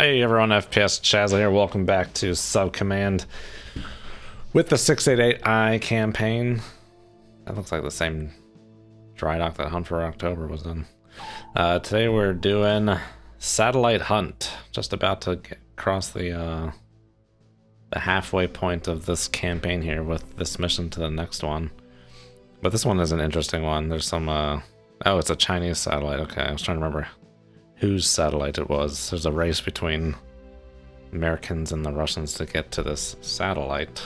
Hey everyone, FPS Chazza here. Welcome back to Subcommand with the 688I campaign. That looks like the same dry dock that Hunt for October was done. Today we're doing Satellite Hunt. Just about to cross the halfway point of this campaign here with this mission to the next one. But this one is an interesting one. There's some, oh, it's a Chinese satellite. Okay, I was trying to remember whose satellite it was. There's a race between Americans and the Russians to get to this satellite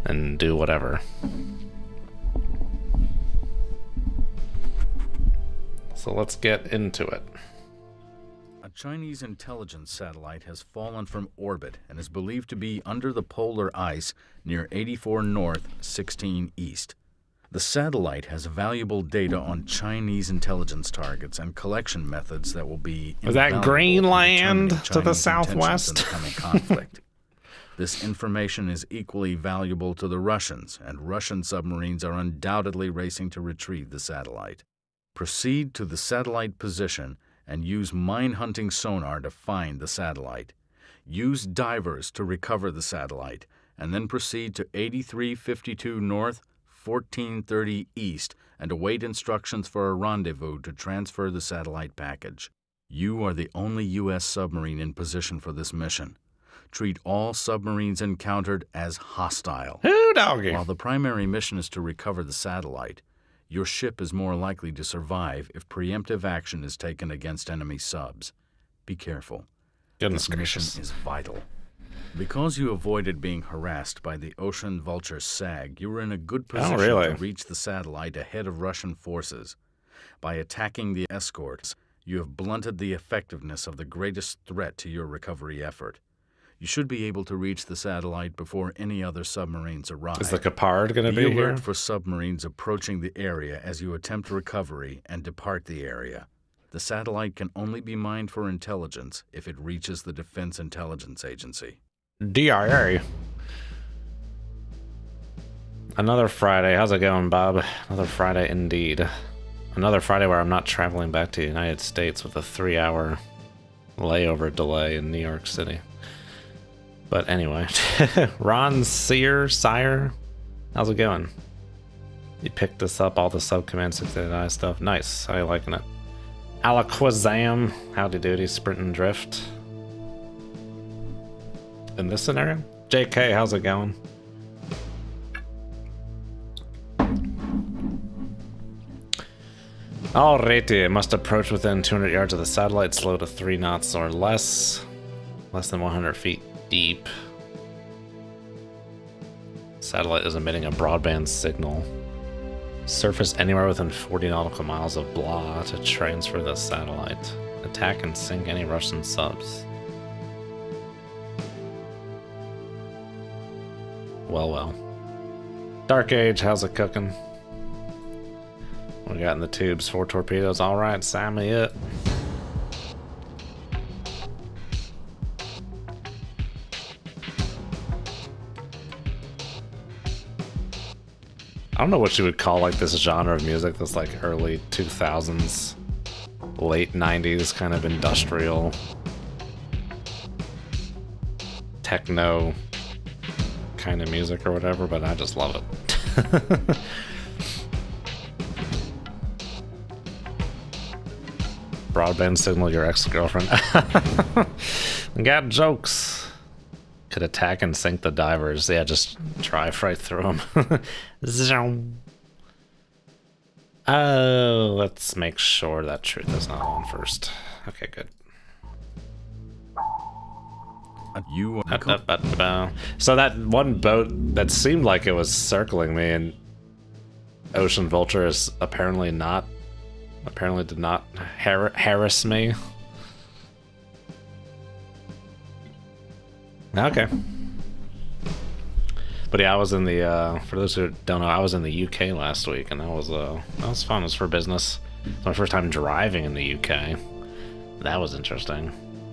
and do whatever. So let's get into it. A Chinese intelligence satellite has fallen from orbit and is believed to be under the polar ice near 84 north, 16 east. The satellite has valuable data on Chinese intelligence targets and collection methods that will be Is that Greenland to the southwest? In the coming conflict. This information is equally valuable to the Russians, and Russian submarines are undoubtedly racing to retrieve the satellite. Proceed to the satellite position and use mine-hunting sonar to find the satellite. Use divers to recover the satellite, and then proceed to 8352 north, 1430 east, and await instructions for a rendezvous to transfer the satellite package. You are the only U.S. submarine in position for this mission. Treat all submarines encountered as hostile. Ooh, doggy. While the primary mission is to recover the satellite, your ship is more likely to survive if preemptive action is taken against enemy subs. Be careful. Goodness This gracious. mission is vital. Because you avoided being harassed by the Ocean Vulture SAG, you were in a good position to reach the satellite ahead of Russian forces. By attacking the escorts, you have blunted the effectiveness of the greatest threat to your recovery effort. You should be able to reach the satellite before any other submarines arrive. Is the Capard going to be Be here? alert for submarines approaching the area as you attempt recovery and depart the area. The satellite can only be mined for intelligence if it reaches the Defense Intelligence Agency. DIA. Another Friday. How's it going, Bob? Another Friday indeed. Another Friday where I'm not traveling back to the United States with a 3-hour layover delay in New York City. But anyway, Ron Sire, how's it going? You picked this up, all the Subcommand 689 stuff. Nice. How you liking it? Alaquazam, howdy doody, sprint and drift. In this scenario? JK, how's it going? Alrighty, it must approach within 200 yards of the satellite, slow to 3 knots or less. Less than 100 feet deep. Satellite is emitting a broadband signal. Surface anywhere within 40 nautical miles of blah to transfer the satellite. Attack and sink any Russian subs. Well. Dark Age, how's it cooking? What we got in the tubes? 4 torpedoes. Alright, sign me up. I don't know what you would call like this genre of music, this like early 2000s, late 90s kind of industrial techno kind of music or whatever, but I just love it. Broadband signal your ex-girlfriend. Got jokes. Could attack and sink the divers. Yeah, just drive right through them. Zoom. Oh, let's make sure that truth is not on first. Okay, good. So that one boat that seemed like it was circling me and Ocean Vulture is apparently did not harass me. Okay. But yeah, I was in the, for those who don't know, I was in the UK last week, and that was fun. It was for business. It was my first time driving in the UK. That was interesting.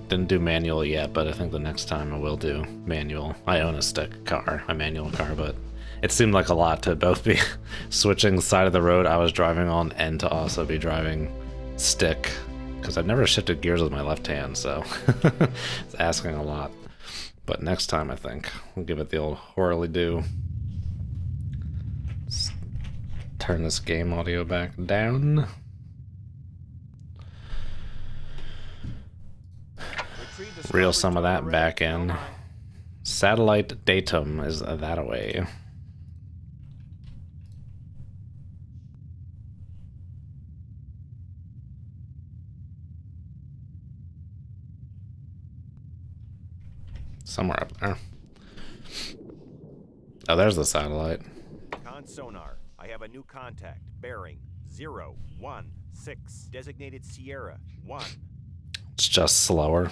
Didn't do manual yet, but I think the next time I will do manual. I own a manual car, but it seemed like a lot to both be switching the side of the road I was driving on and to also be driving stick because I've never shifted gears with my left hand, so it's asking a lot. But next time, I think we'll give it the old whirly-do. Let's turn this game audio back down. Reel some of that back in. Satellite datum is that away. Somewhere up there. Oh, there's the satellite. Con sonar. I have a new contact. Bearing 016. Designated Sierra 1. It's just slower.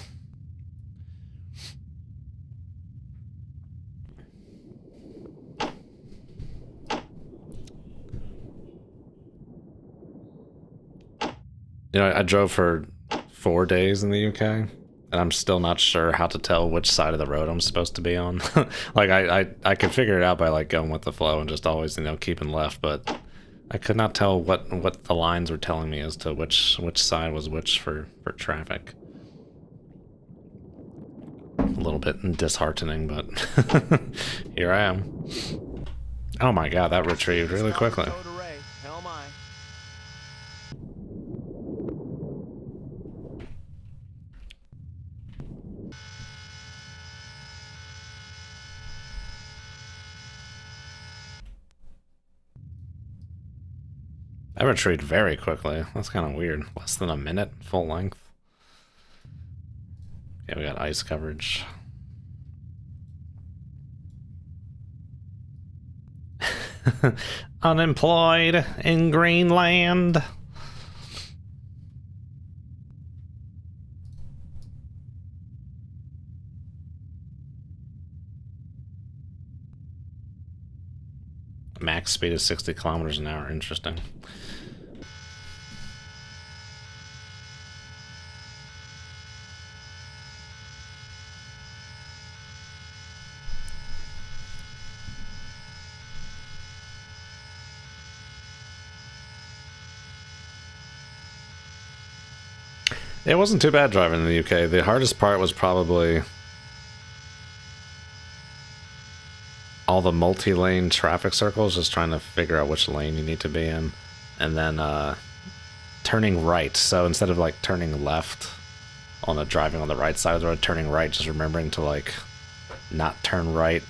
You know, I drove for 4 days in the UK, and I'm still not sure how to tell which side of the road I'm supposed to be on. Like, I could figure it out by, like, going with the flow and just always, you know, keeping left, but I could not tell what the lines were telling me as to which side was which for traffic. A little bit disheartening, but here I am. Oh my god, that retrieved really quickly. That retrieved very quickly. That's kind of weird. Less than a minute, full length. Yeah, we got ice coverage. Unemployed in Greenland. Max speed is 60 kilometers an hour. Interesting. It wasn't too bad driving in the UK. The hardest part was probably all the multi-lane traffic circles, just trying to figure out which lane you need to be in, and then turning right. So instead of like turning left on driving on the right side of the road, turning right, just remembering to like not turn right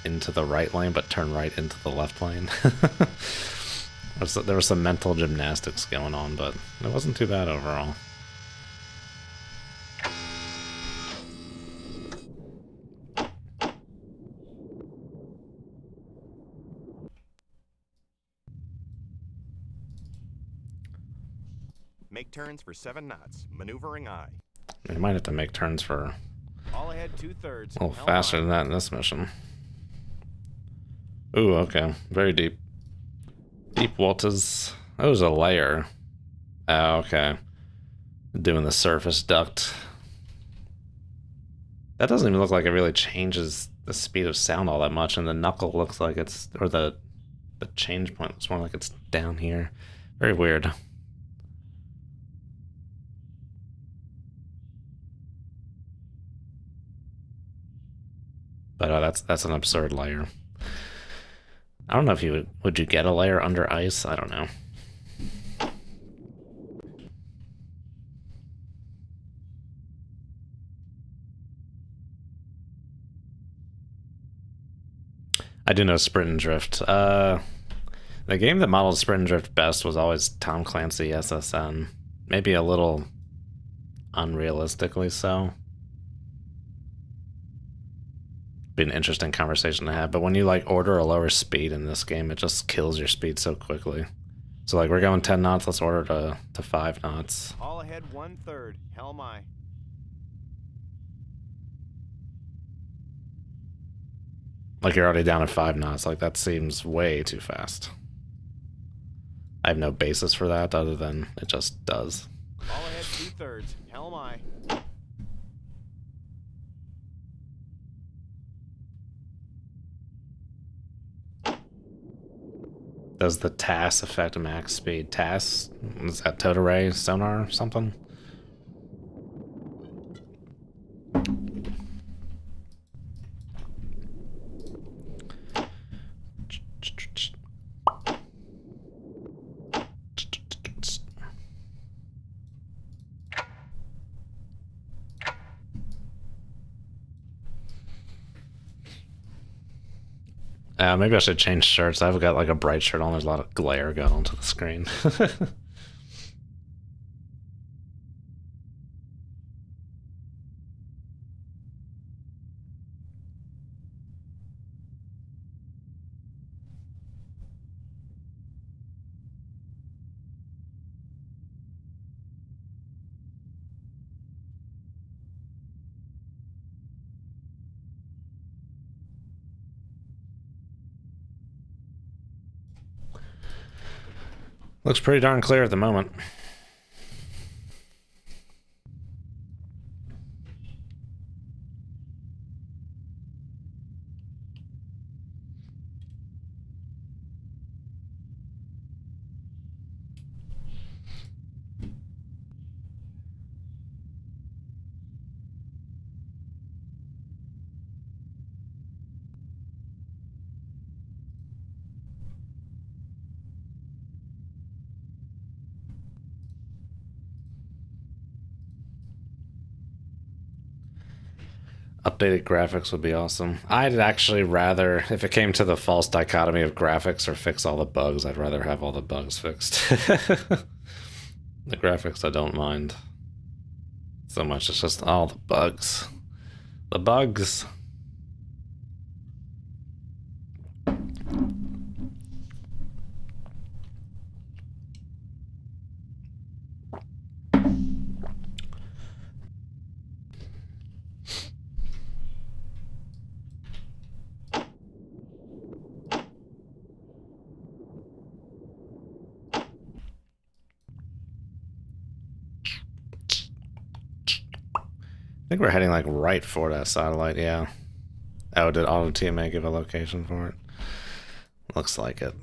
into the right lane, but turn right into the left lane. There was some mental gymnastics going on, but it wasn't too bad overall. Make turns for 7 knots. Maneuvering I. You might have to make turns for All ahead 2/3. a little faster than that in this mission. Ooh, okay. Very deep. Deep waters. Oh, there's a layer. Oh, okay. Doing the surface duct. That doesn't even look like it really changes the speed of sound all that much, and the knuckle looks like it's, or the change point looks more like it's down here. Very weird. But that's an absurd layer. I don't know if you would you get a layer under ice? I don't know. I do know Sprint and Drift. The game that modeled Sprint and Drift best was always Tom Clancy SSN. Maybe a little unrealistically so. Be an interesting conversation to have, but when you like order a lower speed in this game, it just kills your speed so quickly. So like we're going 10 knots, let's order to 5 knots. All ahead 1/3. Helm I. Like you're already down at 5 knots, like that seems way too fast. I have no basis for that other than it just does. All ahead 2/3. Helm I. Does the TAS affect max speed? TAS? Is that towed array sonar or something? Maybe I should change shirts. I've got like a bright shirt on. There's a lot of glare going onto the screen. Looks pretty darn clear at the moment. Updated graphics would be awesome. I'd actually rather, if it came to the false dichotomy of graphics or fix all the bugs, I'd rather have all the bugs fixed. The graphics I don't mind so much. It's just all the bugs. The bugs. I think we're heading like right for that satellite, yeah. Oh, did Auto TMA give a location for it? Looks like it.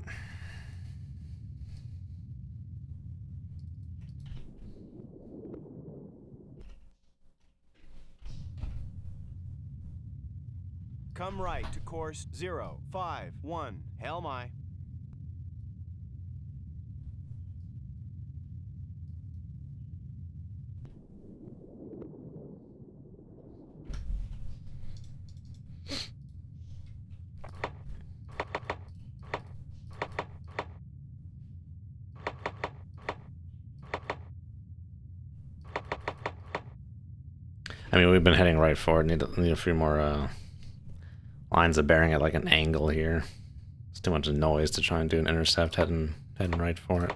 Come right to course 051. Hell my. I mean, we've been heading right forward. Need a few more lines of bearing at like an angle here. It's too much noise to try and do an intercept heading right for it.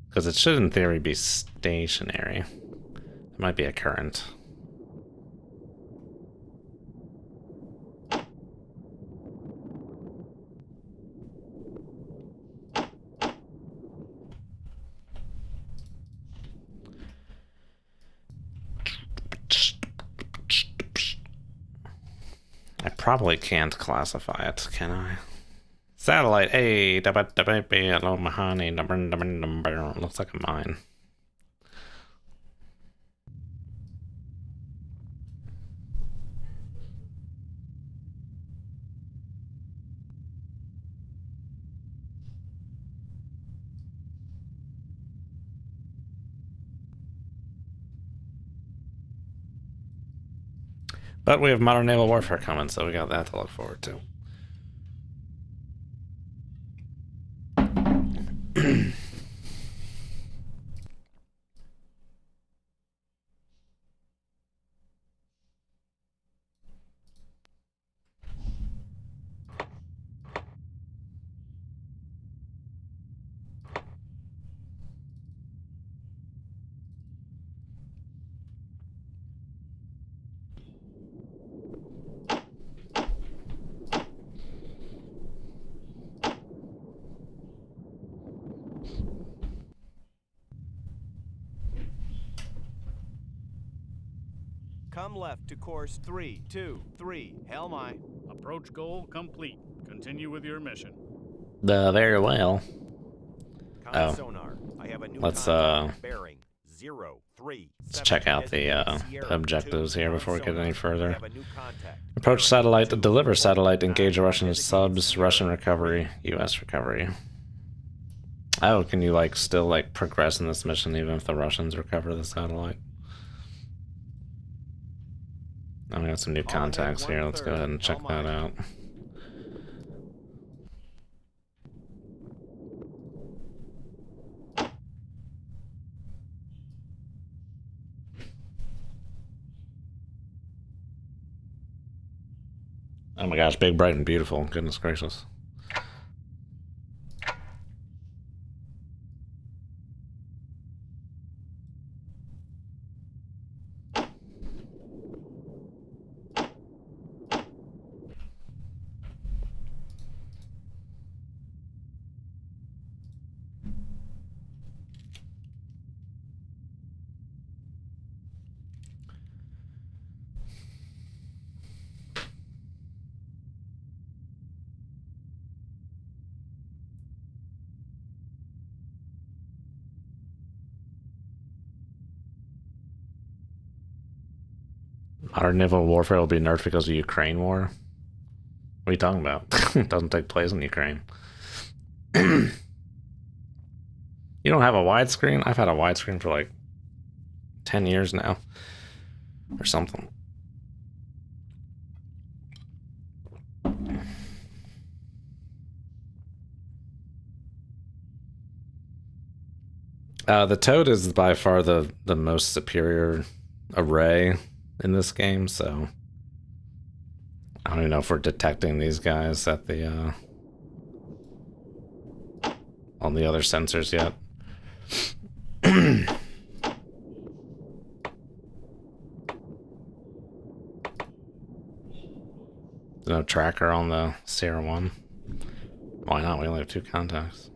Because it should, in theory, be stationary. It might be a current. I probably can't classify it, can I? Satellite A, looks like a mine. But we have modern naval warfare coming, so we got that to look forward to. Come left to course 323. Hell my. Approach goal complete. Continue with your mission. Very well. Sonar. I have a new Let's bearing 03. Let's check out the objectives here before we get any further. Approach satellite, deliver satellite, engage Russian subs, Russian recovery, US recovery. Oh, can you like still like progress in this mission even if the Russians recover the satellite? Oh, we got some new contacts here. Let's go ahead and check that out. Oh my gosh, big, bright, and beautiful. Goodness gracious. Modern naval warfare will be nerfed because of Ukraine war? What are you talking about? It doesn't take place in Ukraine. You don't have a widescreen? I've had a widescreen for like 10 years now. Or something. The Toad is by far the most superior array in this game, so I don't even know if we're detecting these guys at the on the other sensors yet. No tracker on the Sierra 1. Why not? We only have 2 contacts.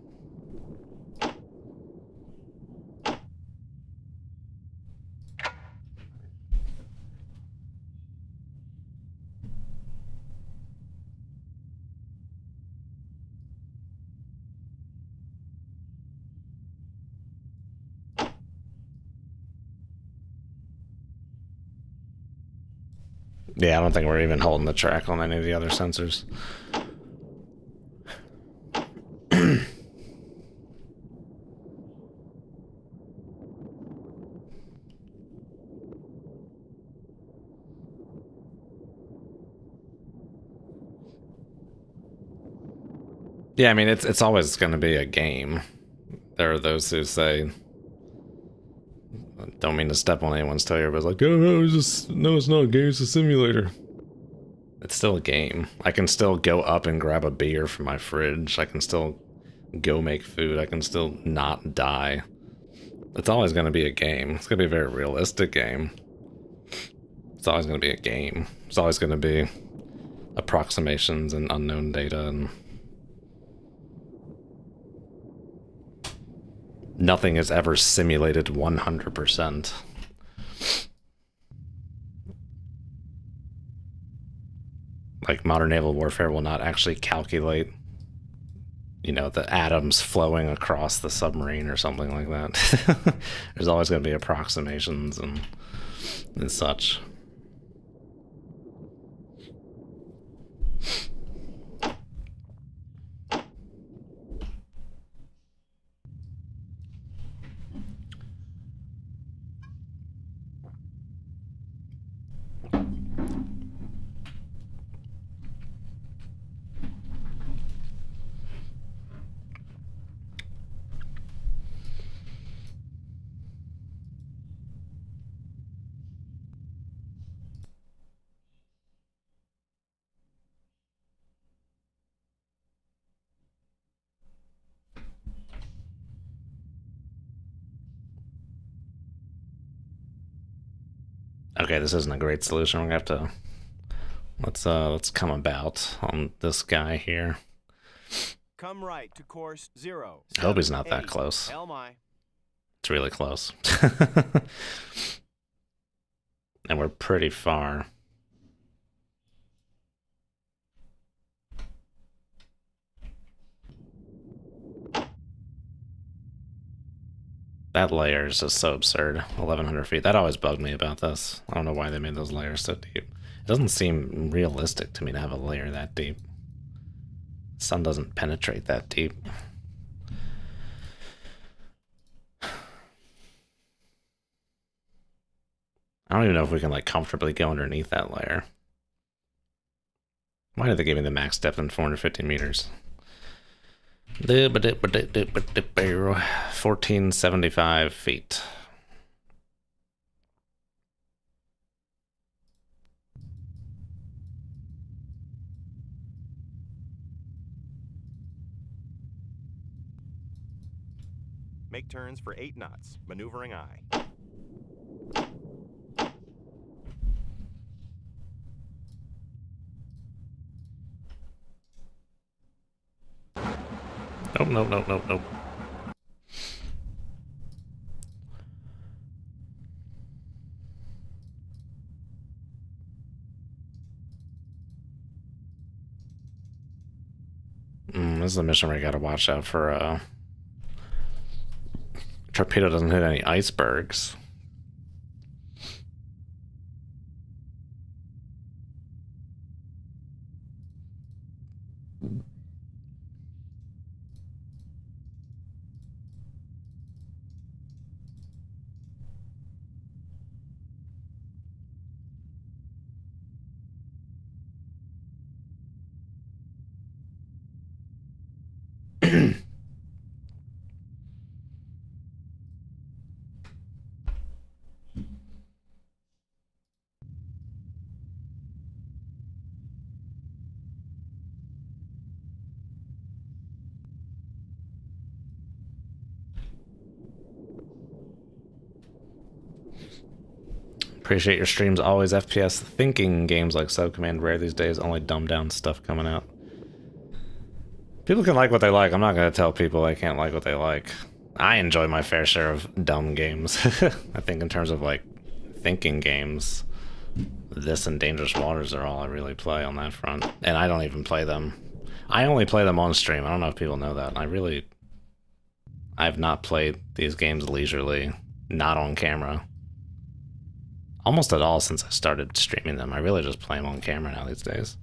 Yeah, I don't think we're even holding the track on any of the other sensors. Yeah, I mean, it's always going to be a game. There are those who say, don't mean to step on anyone's toe here, but it's like, oh no, it's not a game, it's a simulator. It's still a game. I can still go up and grab a beer from my fridge. I can still go make food. I can still not die. It's always going to be a game. It's going to be a very realistic game. It's always going to be a game. It's always going to be approximations and unknown data, and nothing is ever simulated 100%. Like, modern naval warfare will not actually calculate, you know, the atoms flowing across the submarine or something like that. There's always going to be approximations and such. Okay, this isn't a great solution. We're gonna have to let's come about on this guy here. Come right to course 0. I hope he's not that close. LMI. It's really close. And we're pretty far. That layer is just so absurd. 1,100 feet. That always bugged me about this. I don't know why they made those layers so deep. It doesn't seem realistic to me to have a layer that deep. The sun doesn't penetrate that deep. I don't even know if we can, like, comfortably go underneath that layer. Why did they give me the max depth in 450 meters? 1475 feet. Make turns for 8 knots. Maneuvering aye. Nope, nope, nope, nope, nope. This is a mission where you gotta watch out for torpedo doesn't hit any icebergs. Appreciate your streams always. FPS thinking games like Subcommand rare these days. Only dumbed down stuff coming out. People can like what they like. I'm not gonna tell people they can't like what they like. I enjoy my fair share of dumb games. I think in terms of like thinking games, this and Dangerous Waters are all I really play on that front. And I don't even play them. I only play them on stream. I don't know if people know that. I've not played these games leisurely, not on camera. Almost at all since I started streaming them. I really just play them on camera now these days.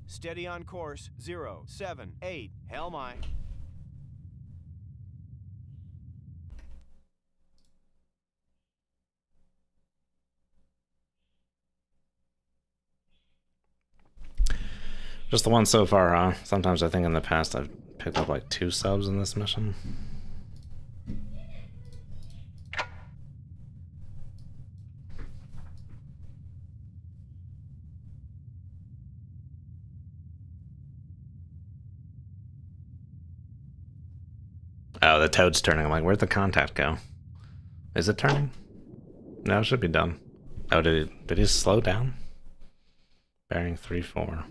Steady on course. 078. Helm aye. Just the one so far, huh? Sometimes I think in the past I've picked up like 2 subs in this mission. Oh, the toad's turning. I'm like, where'd the contact go? Is it turning? No, it should be done. Oh, did he slow down? Bearing 3-4.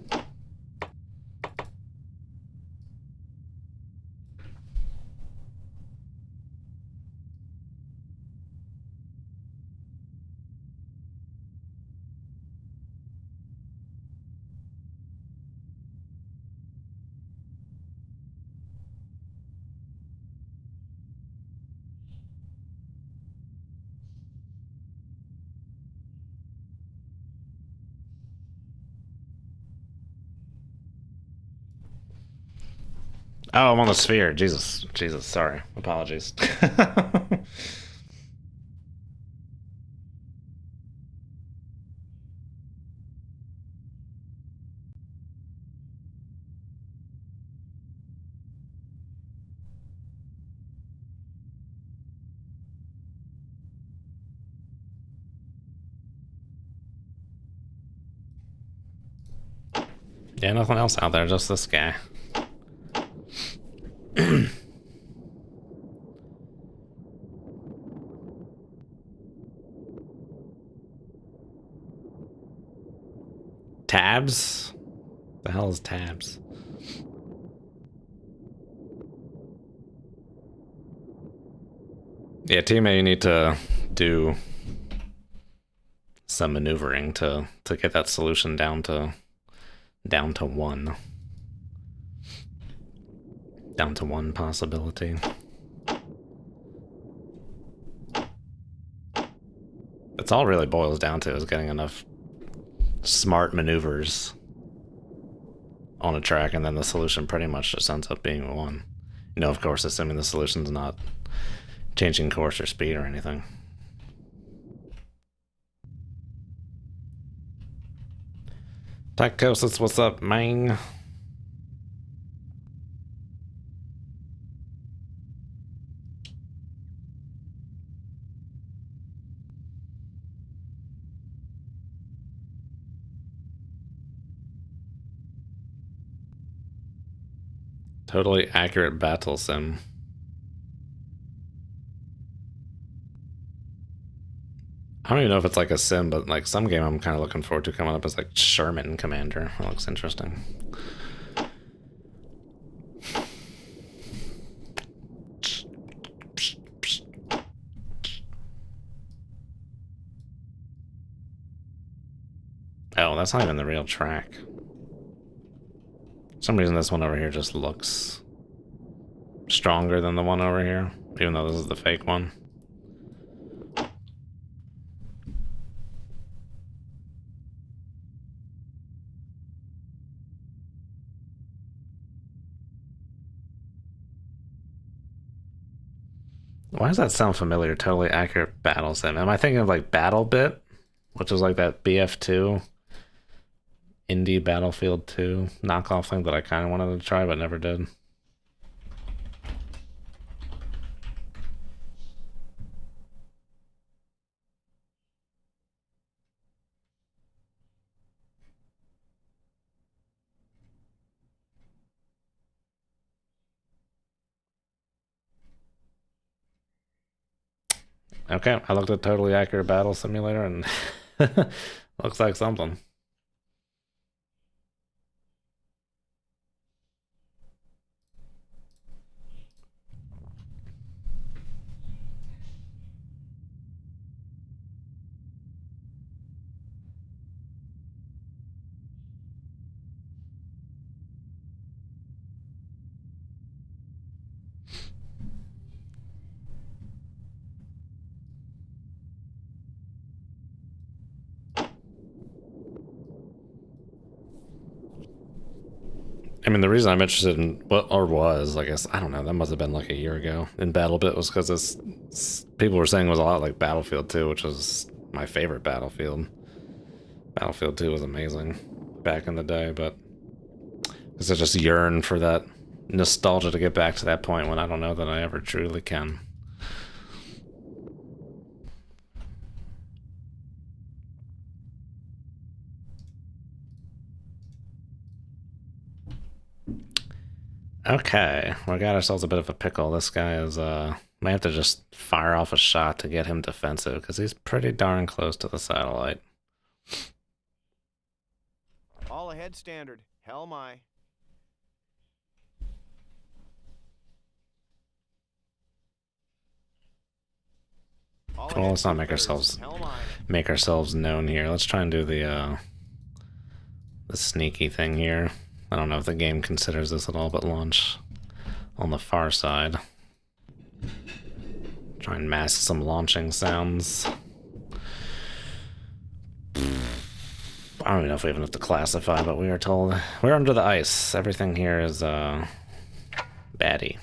Oh, I'm on the sphere. Jesus, sorry. Apologies. Yeah, nothing else out there, just this guy. Tabs? The hell is tabs? Yeah, teammate, you need to do some maneuvering to get that solution down to 1. Down to 1 possibility. That's all it really boils down to, is getting enough smart maneuvers on a track, and then the solution pretty much just ends up being 1. You know, of course, assuming the solution's not changing course or speed or anything. Tychosis, what's up, man? Totally accurate battle sim. I don't even know if it's like a sim, but like some game I'm kind of looking forward to coming up is like Sherman Commander. That looks interesting. Oh, that's not even the real track. For some reason this one over here just looks stronger than the one over here, even though this is the fake one. Why does that sound familiar? Totally accurate battle sim. Am I thinking of like BattleBit, which is like that BF2 indie Battlefield 2 knockoff thing that I kind of wanted to try but never did? Okay, I looked at Totally Accurate Battle Simulator and looks like something. I mean, the reason I'm interested in I guess, I don't know, that must have been like a year ago in BattleBit was because people were saying it was a lot like Battlefield 2, which was my favorite Battlefield. Battlefield 2 was amazing back in the day, but I just yearn for that nostalgia to get back to that point when I don't know that I ever truly can. Okay, we got ourselves a bit of a pickle. This guy is, might have to just fire off a shot to get him defensive, because he's pretty darn close to the satellite. All ahead standard. Hell my. Well, let's not make ourselves known here. Let's try and do the sneaky thing here. I don't know if the game considers this at all, but launch on the far side. Try and mask some launching sounds. I don't even know if we have enough to classify, but we are told we're under the ice. Everything here is baddie.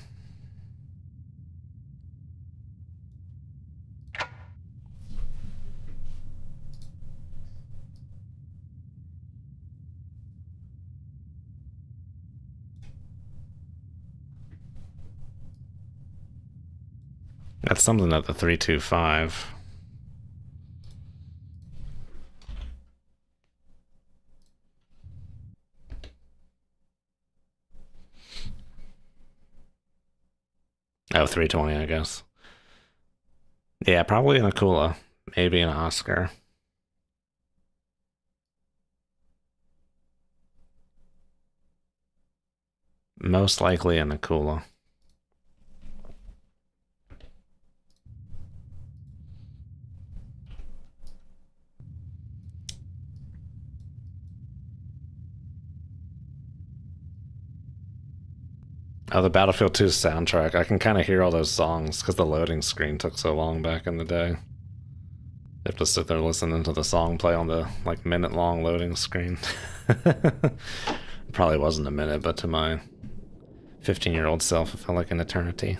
That's something at the 325. Oh, 320, I guess. Yeah, probably an Akula. Maybe an Oscar. Most likely an Akula. Oh, the Battlefield 2 soundtrack. I can kind of hear all those songs because the loading screen took so long back in the day. You have to sit there listening to the song play on the like minute-long loading screen. Probably wasn't a minute, but to my 15-year-old self, it felt like an eternity.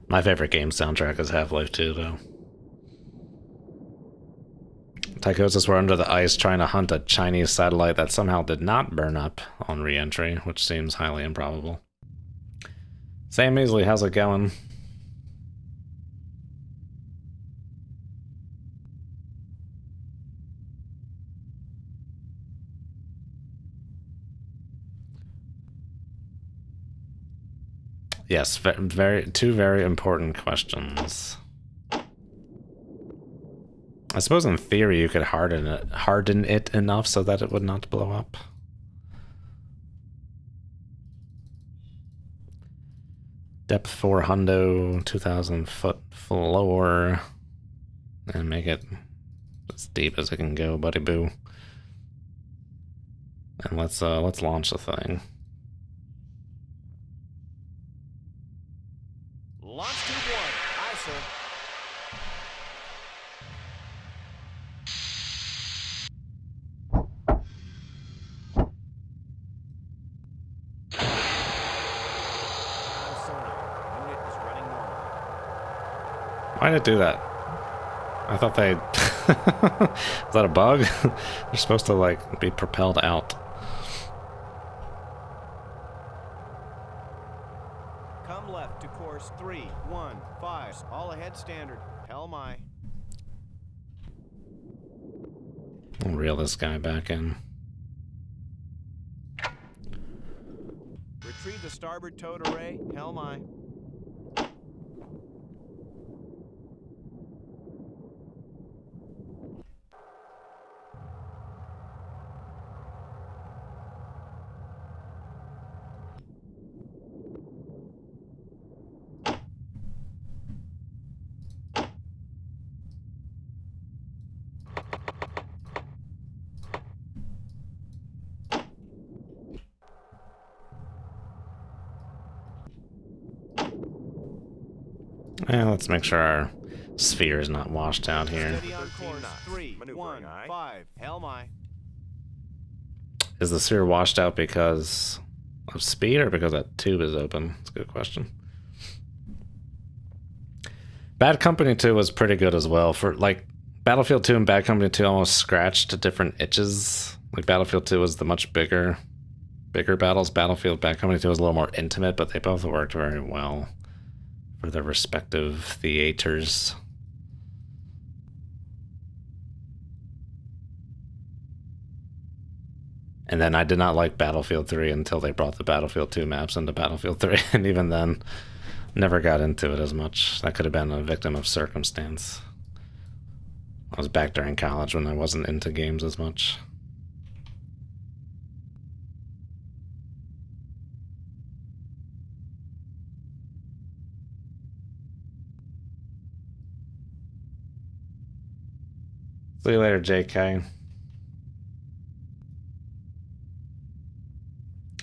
My favorite game soundtrack is Half-Life 2, though. Tychosis were under the ice trying to hunt a Chinese satellite that somehow did not burn up on re-entry, which seems highly improbable. Sam Measley, how's it going? Yes, two very important questions. I suppose in theory you could harden it enough so that it would not blow up. Depth 4 hundo, 2,000 foot floor, and make it as deep as it can go, buddy boo. And let's launch the thing. Launch tube 1. Aye, sir. On sonar. Unit is running normal. Why did it do that? I thought they... Is that a bug? They're supposed to, like, be propelled out. Come left to course 315. All ahead standard. Hell my. I'll reel this guy back in. Retrieve the starboard towed array. Hell my. Let's make sure our sphere is not washed out here. Steady on course 315. Hell my. Is the sphere washed out because of speed or because that tube is open? That's a good question. Bad Company 2 was pretty good as well. For like Battlefield 2 and Bad Company 2 almost scratched different itches. Like Battlefield 2 was the much bigger battles. Battlefield Bad Company 2 was a little more intimate, but they both worked very well for their respective theaters. And then I did not like Battlefield 3 until they brought the Battlefield 2 maps into Battlefield 3, and even then, never got into it as much. That could have been a victim of circumstance. I was back during college when I wasn't into games as much. See you later, JK.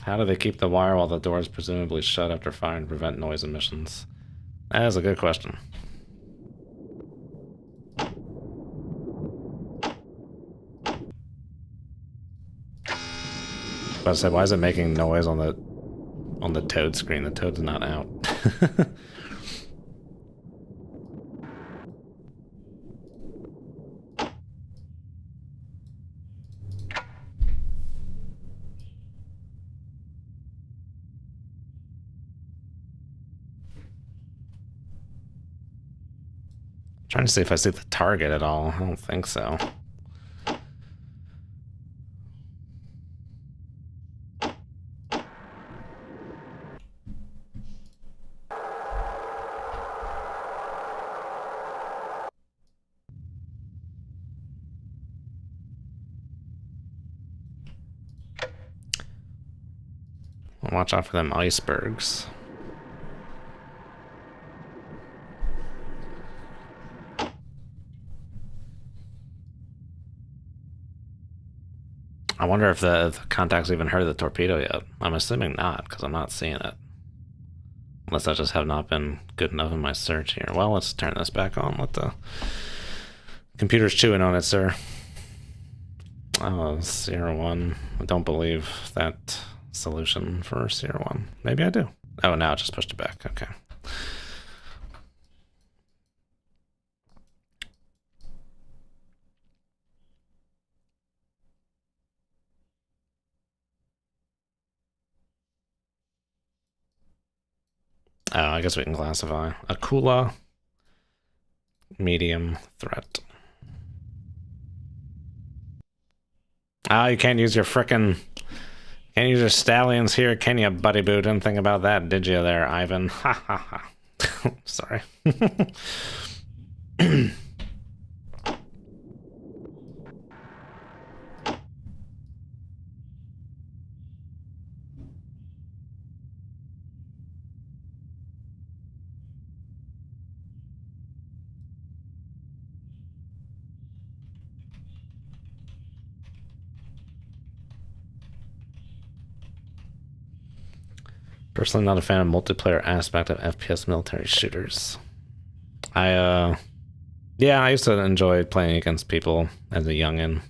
How do they keep the wire while the door is presumably shut after firing to prevent noise emissions? That is a good question. But I said, why is it making noise on the Toad screen? The Toad's not out. Trying to see if I see the target at all. I don't think so. Watch out for them icebergs. I wonder if the contacts even heard the torpedo yet. I'm assuming not, because I'm not seeing it. Unless I just have not been good enough in my search here. Well, let's turn this back on. Let the computer's chewing on it, sir. Oh, Sierra 1. I don't believe that solution for Sierra 1. Maybe I do. Oh, now it just pushed it back. Okay. Oh, I guess we can classify. Akula, medium threat. Ah, you can't use your frickin' Can't use your stallions here, can you, buddy boo? Didn't think about that, did you there, Ivan? Ha ha ha. Sorry. Personally not a fan of multiplayer aspect of FPS military shooters. Yeah, I used to enjoy playing against people as a youngin',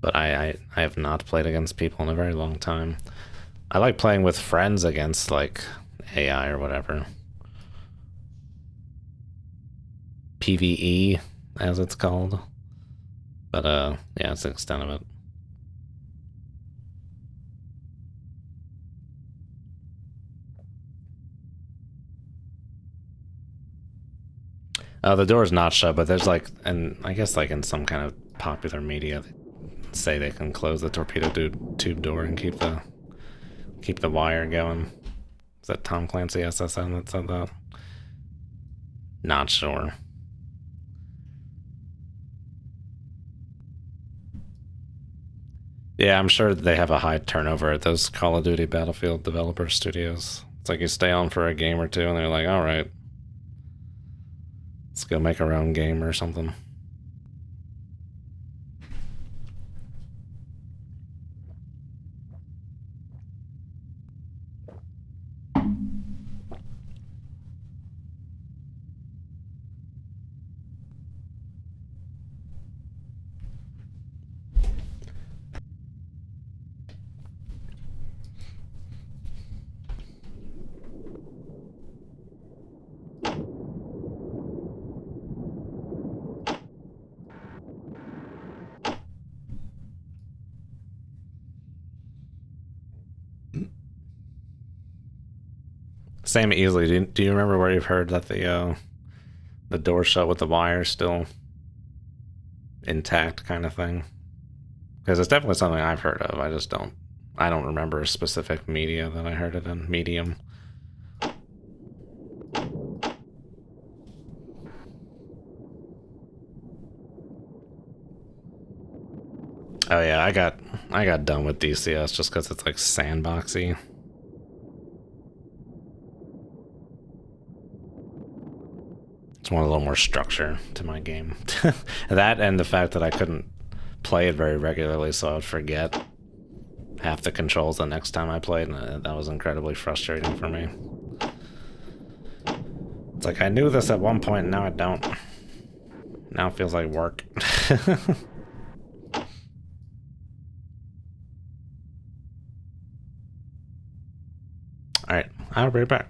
but I have not played against people in a very long time. I like playing with friends against, like, AI or whatever. PvE, as it's called. But, yeah, it's the extent of it. The door's not shut, but there's, like, and I guess, like, in some kind of popular media, they say they can close the torpedo tube door and keep the wire going. Is that Tom Clancy SSN that said that? Not sure. Yeah, I'm sure they have a high turnover at those Call of Duty Battlefield developer studios. It's like you stay on for a game or two and they're like, all right, let's go make our own game or something. Same easily. Do you remember where you've heard that the door shut with the wire still intact kind of thing? Because it's definitely something I've heard of. I don't remember a specific media that I heard it in. Medium. Oh yeah, I got done with DCS just because it's like sandboxy. It's one a little more structure to my game. That and the fact that I couldn't play it very regularly, so I would forget half the controls the next time I played, and that was incredibly frustrating for me. It's like I knew this at one point, and now I don't. Now it feels like work. Alright, I'll be right back.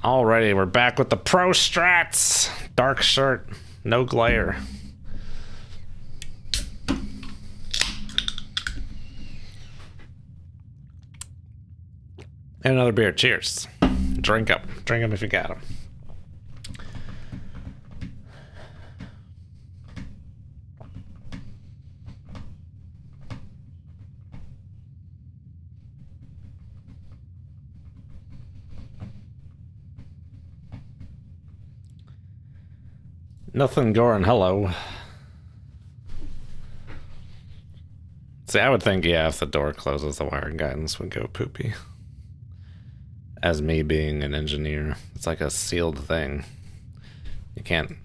Alrighty, we're back with the Pro Strats. Dark shirt, no glare. And another beer. Cheers. Drink up. Drink them if you got them. Nothing Gorin, hello. See, I would think, yeah, if the door closes, the wiring guidance would go poopy. As me being an engineer, it's like a sealed thing. You can't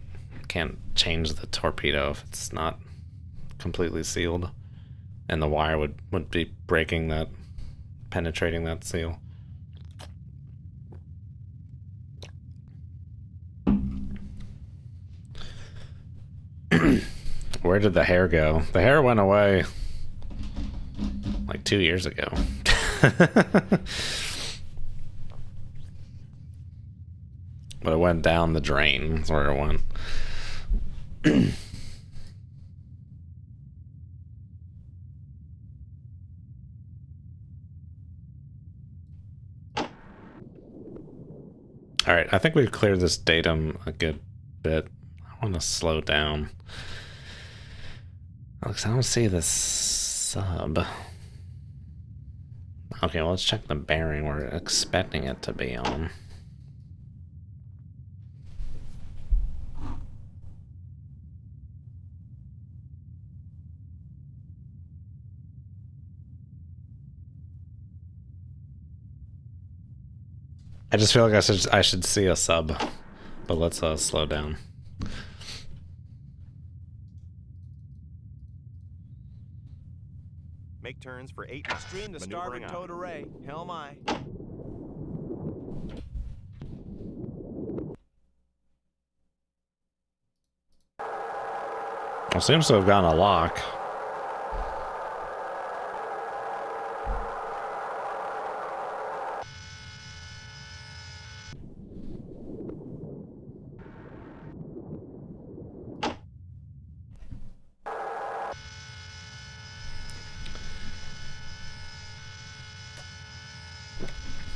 change the torpedo if it's not completely sealed. And the wire would be breaking that, penetrating that seal. Where did the hair go? The hair went away like 2 years ago. But it went down the drain. That's where it went. Alright, I think we've cleared this datum a good bit. I want to slow down. Alex, I don't see the sub. Okay, well, let's check the bearing we're expecting it to be on. I just feel like I should see a sub, but let's slow down. Make turns for 8 knots. Stream the starboard towed array. Helm aye. It seems to have gotten a lock.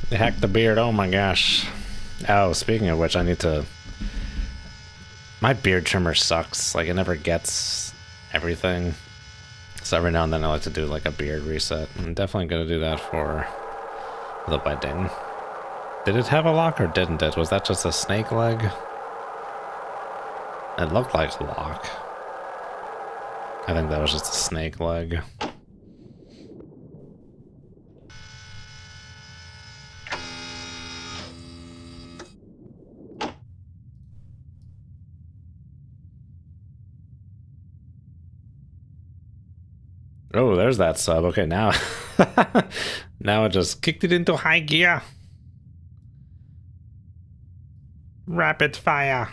They hacked the beard, oh my gosh. Oh, speaking of which, I need to... My beard trimmer sucks, like it never gets everything. So every now and then I like to do like a beard reset. I'm definitely gonna do that for the wedding. Did it have a lock or didn't it? Was that just a snake leg? It looked like a lock. I think that was just a snake leg. Oh, there's that sub. Okay, now now it just kicked it into high gear. Rapid fire.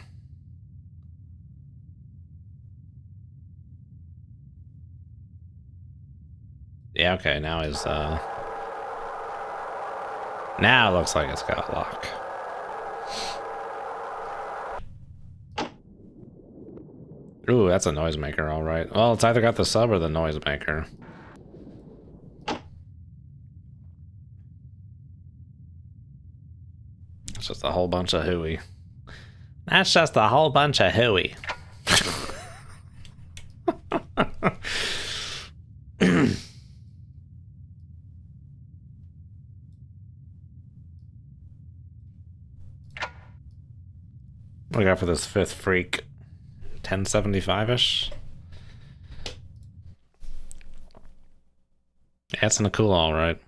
Yeah, okay, now is now it looks like it's got a lock. Ooh, that's a noisemaker, alright. Well, it's either got the sub or the noisemaker. It's just a whole bunch of hooey. That's just a whole bunch of hooey. What do we got for this fifth freak? 1075-ish? Yeah, it's in a cool, alright.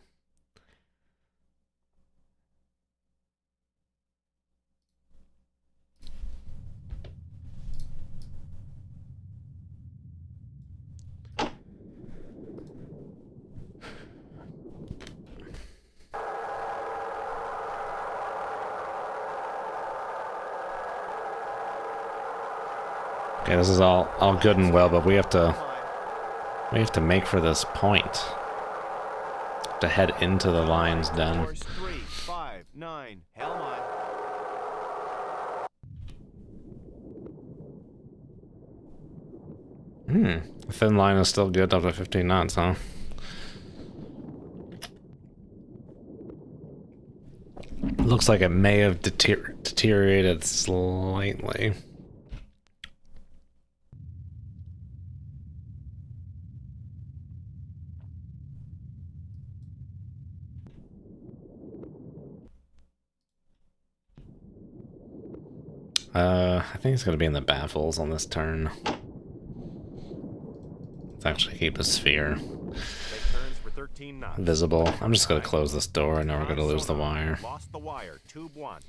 Okay, this is all good and well, but we have to make for this point. To head into the lion's den. Course 359. Helm aye. The thin line is still good up to 15 knots, huh? Looks like it may have deteriorated slightly. I think it's gonna be in the baffles on this turn. Let's actually keep the sphere visible. I'm just gonna close this door. I know we're gonna lose the wire. Lost the wire. Tube 1.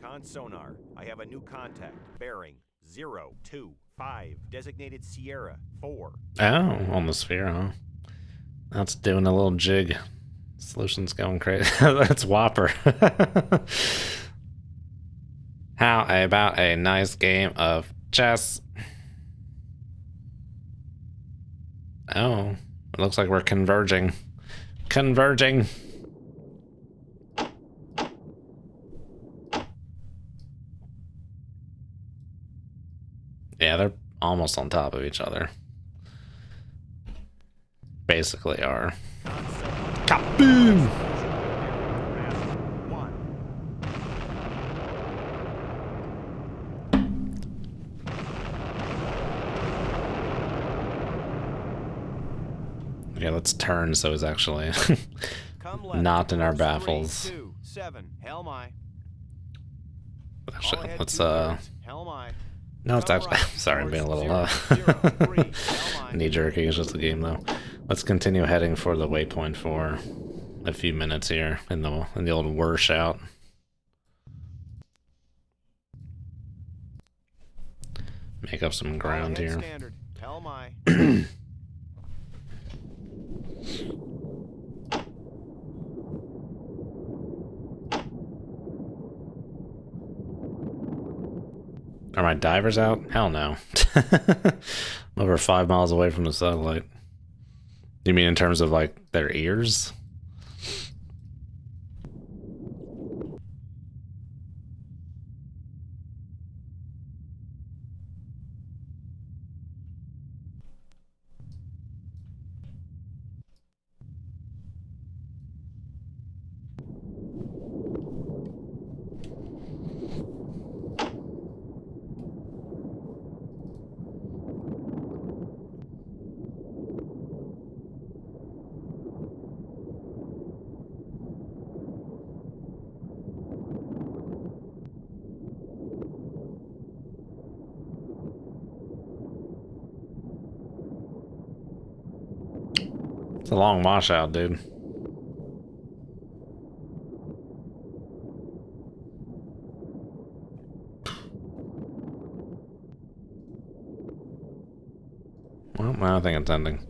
Con sonar. I have a new contact. Bearing 025. Designated Sierra 4. Oh, on the sphere, huh? That's doing a little jig. Solution's going crazy. That's Whopper. How about a nice game of chess? Oh, it looks like we're converging. Converging. Yeah, they're almost on top of each other. Basically are. Kaboom! Okay, let's turn so it's actually not in our baffles. 7. Helmi. Actually, let's no, it's actually sorry, I'm being a little knee-jerky. It's just a game though. Let's continue heading for the waypoint for a few minutes here in the old Wersh out. Make up some ground here. Are my divers out? Hell no. Over 5 miles away from the satellite. You mean in terms of like their ears? It's a long washout, dude. Well, I think it's ending.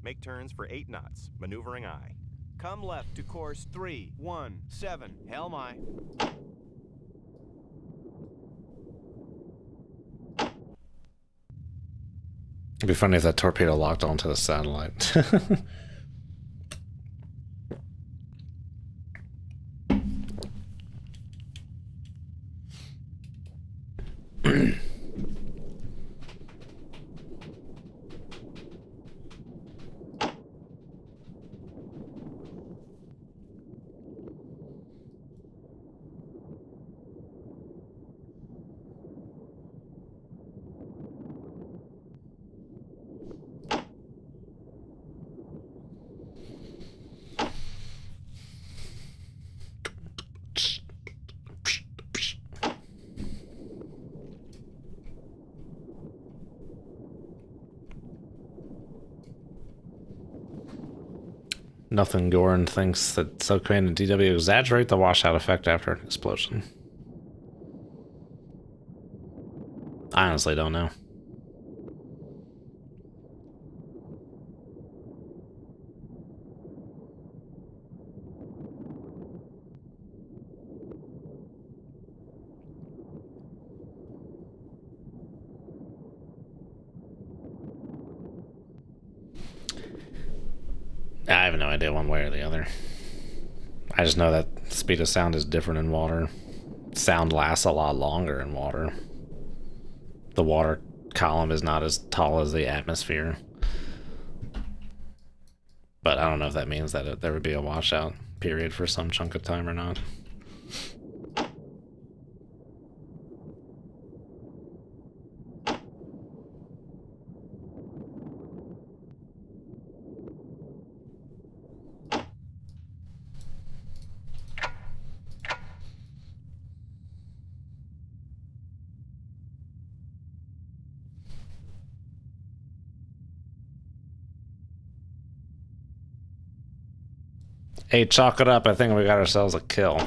Make turns for 8 knots. Maneuvering eye. Come left to course 317. Helmi. It'd be funny if that torpedo locked onto the satellite. Nothing Goran thinks that Subcommand and DW exaggerate the washout effect after an explosion. I honestly don't know. I have no idea one way or the other. I just know that speed of sound is different in water. Sound lasts a lot longer in water. The water column is not as tall as the atmosphere. But I don't know if that means that there would be a washout period for some chunk of time or not. Hey, chalk it up. I think we got ourselves a kill.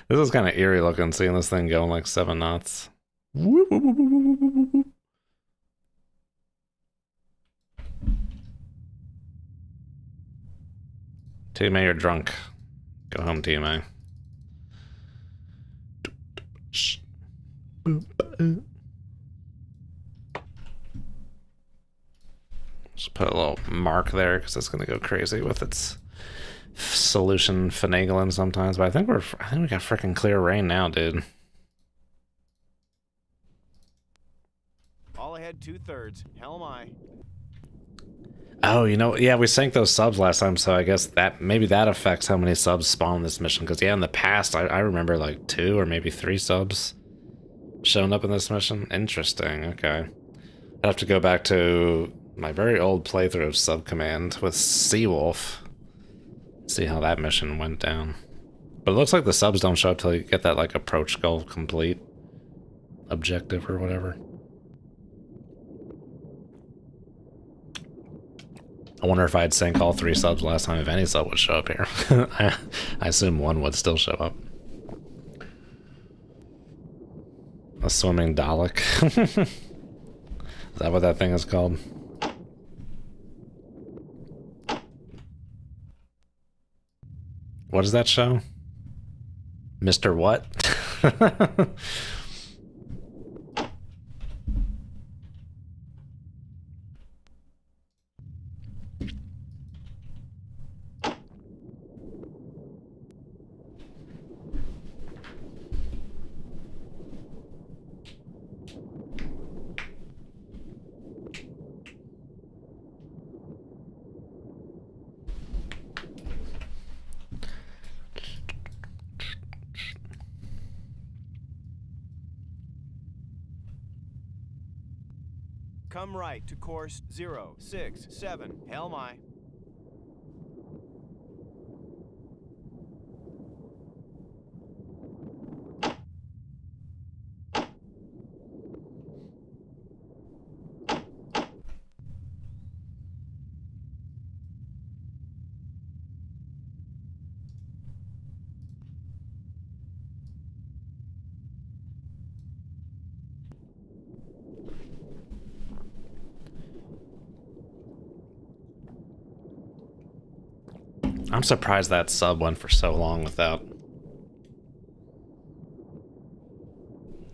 This is kind of eerie looking, seeing this thing going like 7 knots. TMA, you're drunk. Go home, TMA. Just put a little mark there because it's gonna go crazy with its solution finagling sometimes. But I think we got freaking clear rain now, dude. All ahead 2/3. Hell am I. Oh, you know, yeah, we sank those subs last time, so I guess that maybe that affects how many subs spawn in this mission. Because yeah, in the past, I remember like 2 or maybe 3 subs showing up in this mission. Interesting. Okay, I'd have to go back to my very old playthrough of Sub Command with Seawolf. See how that mission went down. But it looks like the subs don't show up till you get that like approach goal complete objective or whatever. I wonder if I'd sank all 3 subs last time, if any sub would show up here. I assume 1 would still show up. A swimming Dalek. Is that what that thing is called? What does that show? Mr. What? Come right to course 067. Hell am I. I'm surprised that sub went for so long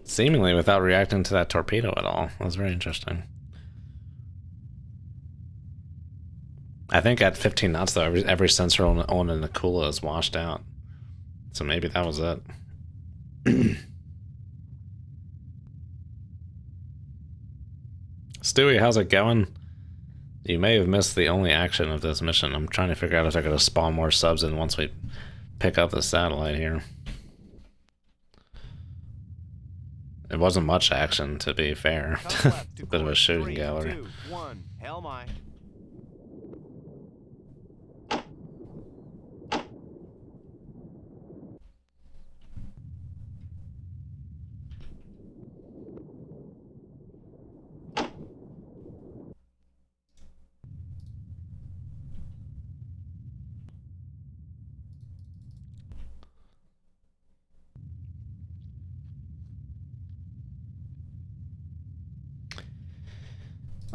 seemingly without reacting to that torpedo at all. That was very interesting. I think at 15 knots though, every sensor on in the Kula is washed out. So maybe that was it. Stewie, how's it going? You may have missed the only action of this mission. I'm trying to figure out if they're going to spawn more subs in once we pick up the satellite here. It wasn't much action, to be fair. Bit of a shooting gallery. 3, 2, 1. Hell am I.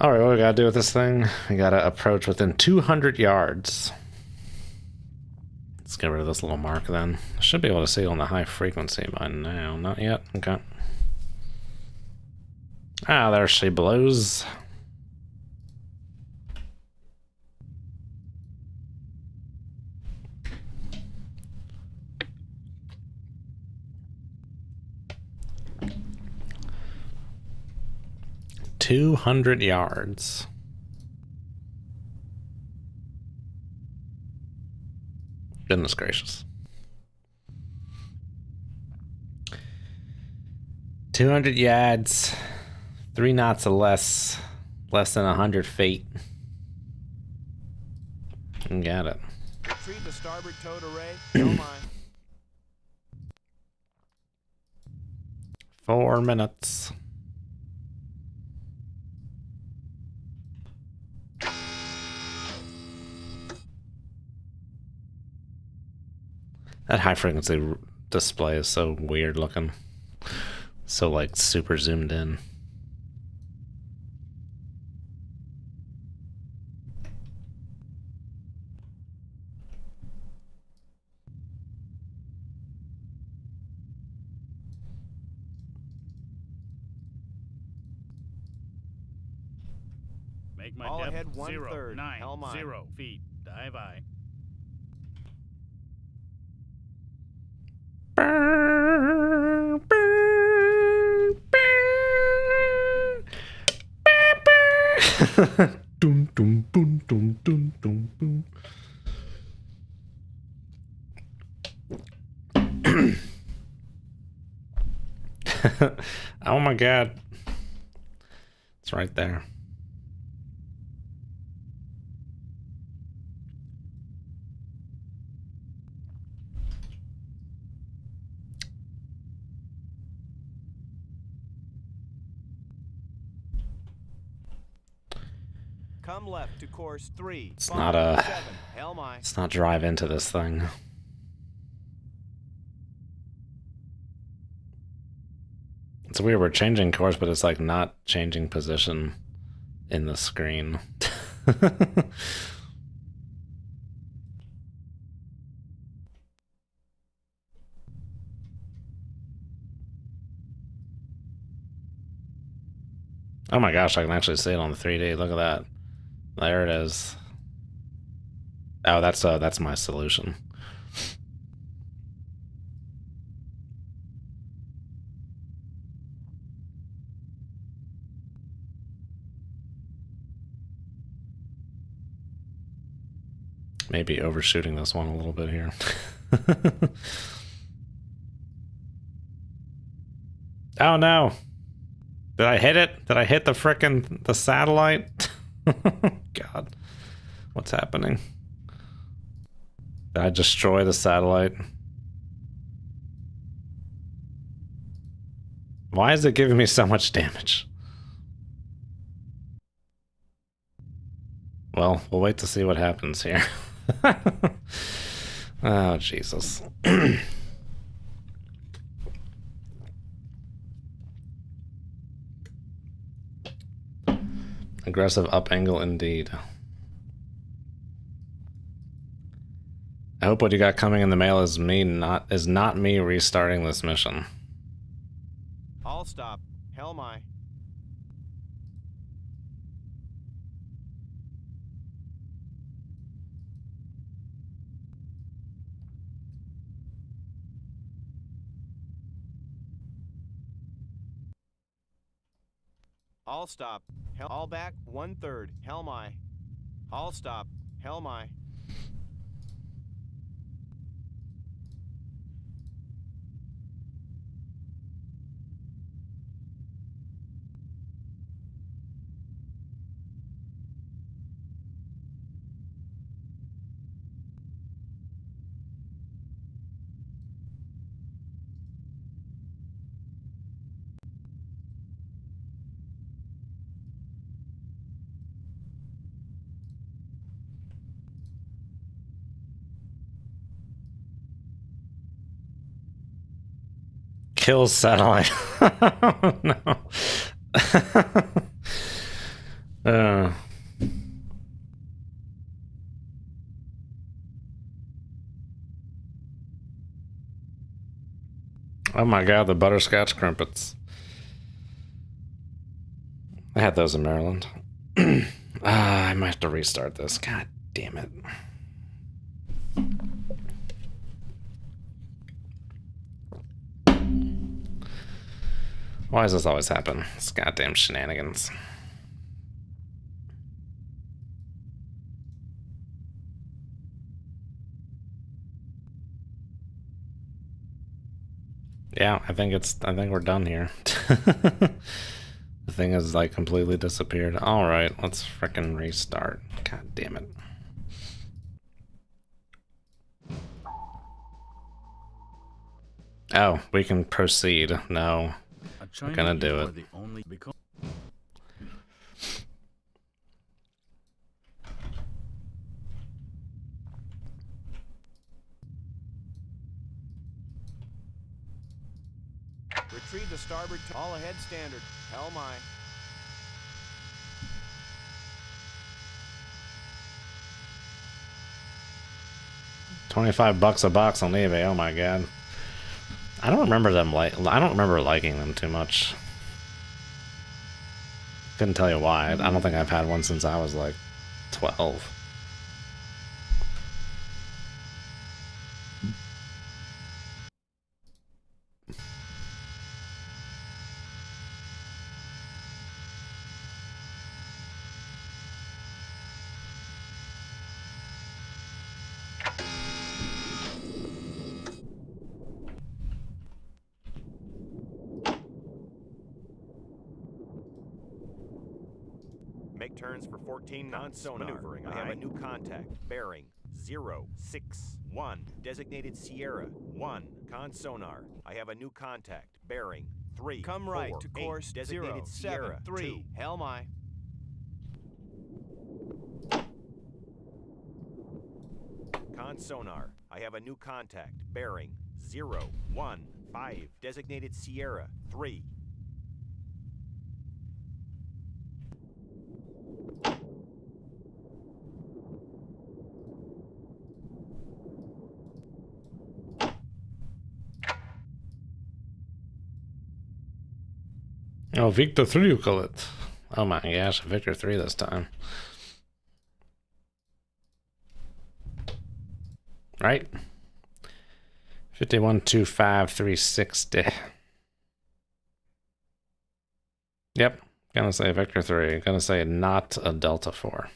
Alright, what we gotta do with this thing? We gotta approach within 200 yards. Let's get rid of this little mark then. I should be able to see it on the high frequency by now. Not yet. Okay. Ah, there she blows. "200 yards. Goodness gracious. 200 yards, 3 knots or less than 100 feet. Got it. Retrieve the starboard towed array. Hell my. 4 minutes. That high frequency display is so weird looking. So like super zoomed in. Make my All depth ahead 1/3. 090 feet. Dive I. Dum, dum, boom, dum, dum, dum, boom. Oh my god. It's right there. Come left to course 3. It's not a... 7. Hell my. Let's not drive into this thing. It's weird, we're changing course, but it's like not changing position in the screen. Oh my gosh, I can actually see it on the 3D. Look at that. There it is. Oh, that's my solution. Maybe overshooting this one a little bit here. Oh no. Did I hit it? Did I hit the satellite? God. What's happening? Did I destroy the satellite? Why is it giving me so much damage? Well, we'll wait to see what happens here. Oh, Jesus. Aggressive up angle indeed. I hope what you got coming in the mail is not me restarting this mission. All stop. Hell my. All stop. All back 1/3. Hell my. All stop. Hell my. Kill satellite. Oh, no. uh. Oh my god, the butterscotch crumpets. I had those in Maryland. I might have to restart this. God damn it. Why does this always happen? It's goddamn shenanigans. Yeah, I think we're done here. The thing has like completely disappeared. Alright, let's frickin' restart. God damn it. Oh, we can proceed. No. We're gonna do it. Retrieve the starboard. All ahead standard. Helm aye. $25 a box on eBay. Oh my god. I don't remember liking them too much. Couldn't tell you why. I don't think I've had one since I was like 12. Make turns for 14 knots. Sonar. Maneuvering. I have a new contact. Bearing 061. Designated Sierra 1. Con sonar. I have a new contact. Bearing 3. Come right 4, to 8. course Designated 0, Sierra 7, 3. 2. Helm aye. Con sonar. I have a new contact. Bearing 015. Designated Sierra 3. Oh, Victor 3 you call it. Oh my gosh, Victor 3 this time. Right? 5125 Yep, gonna say Victor 3. Gonna say not a Delta 4.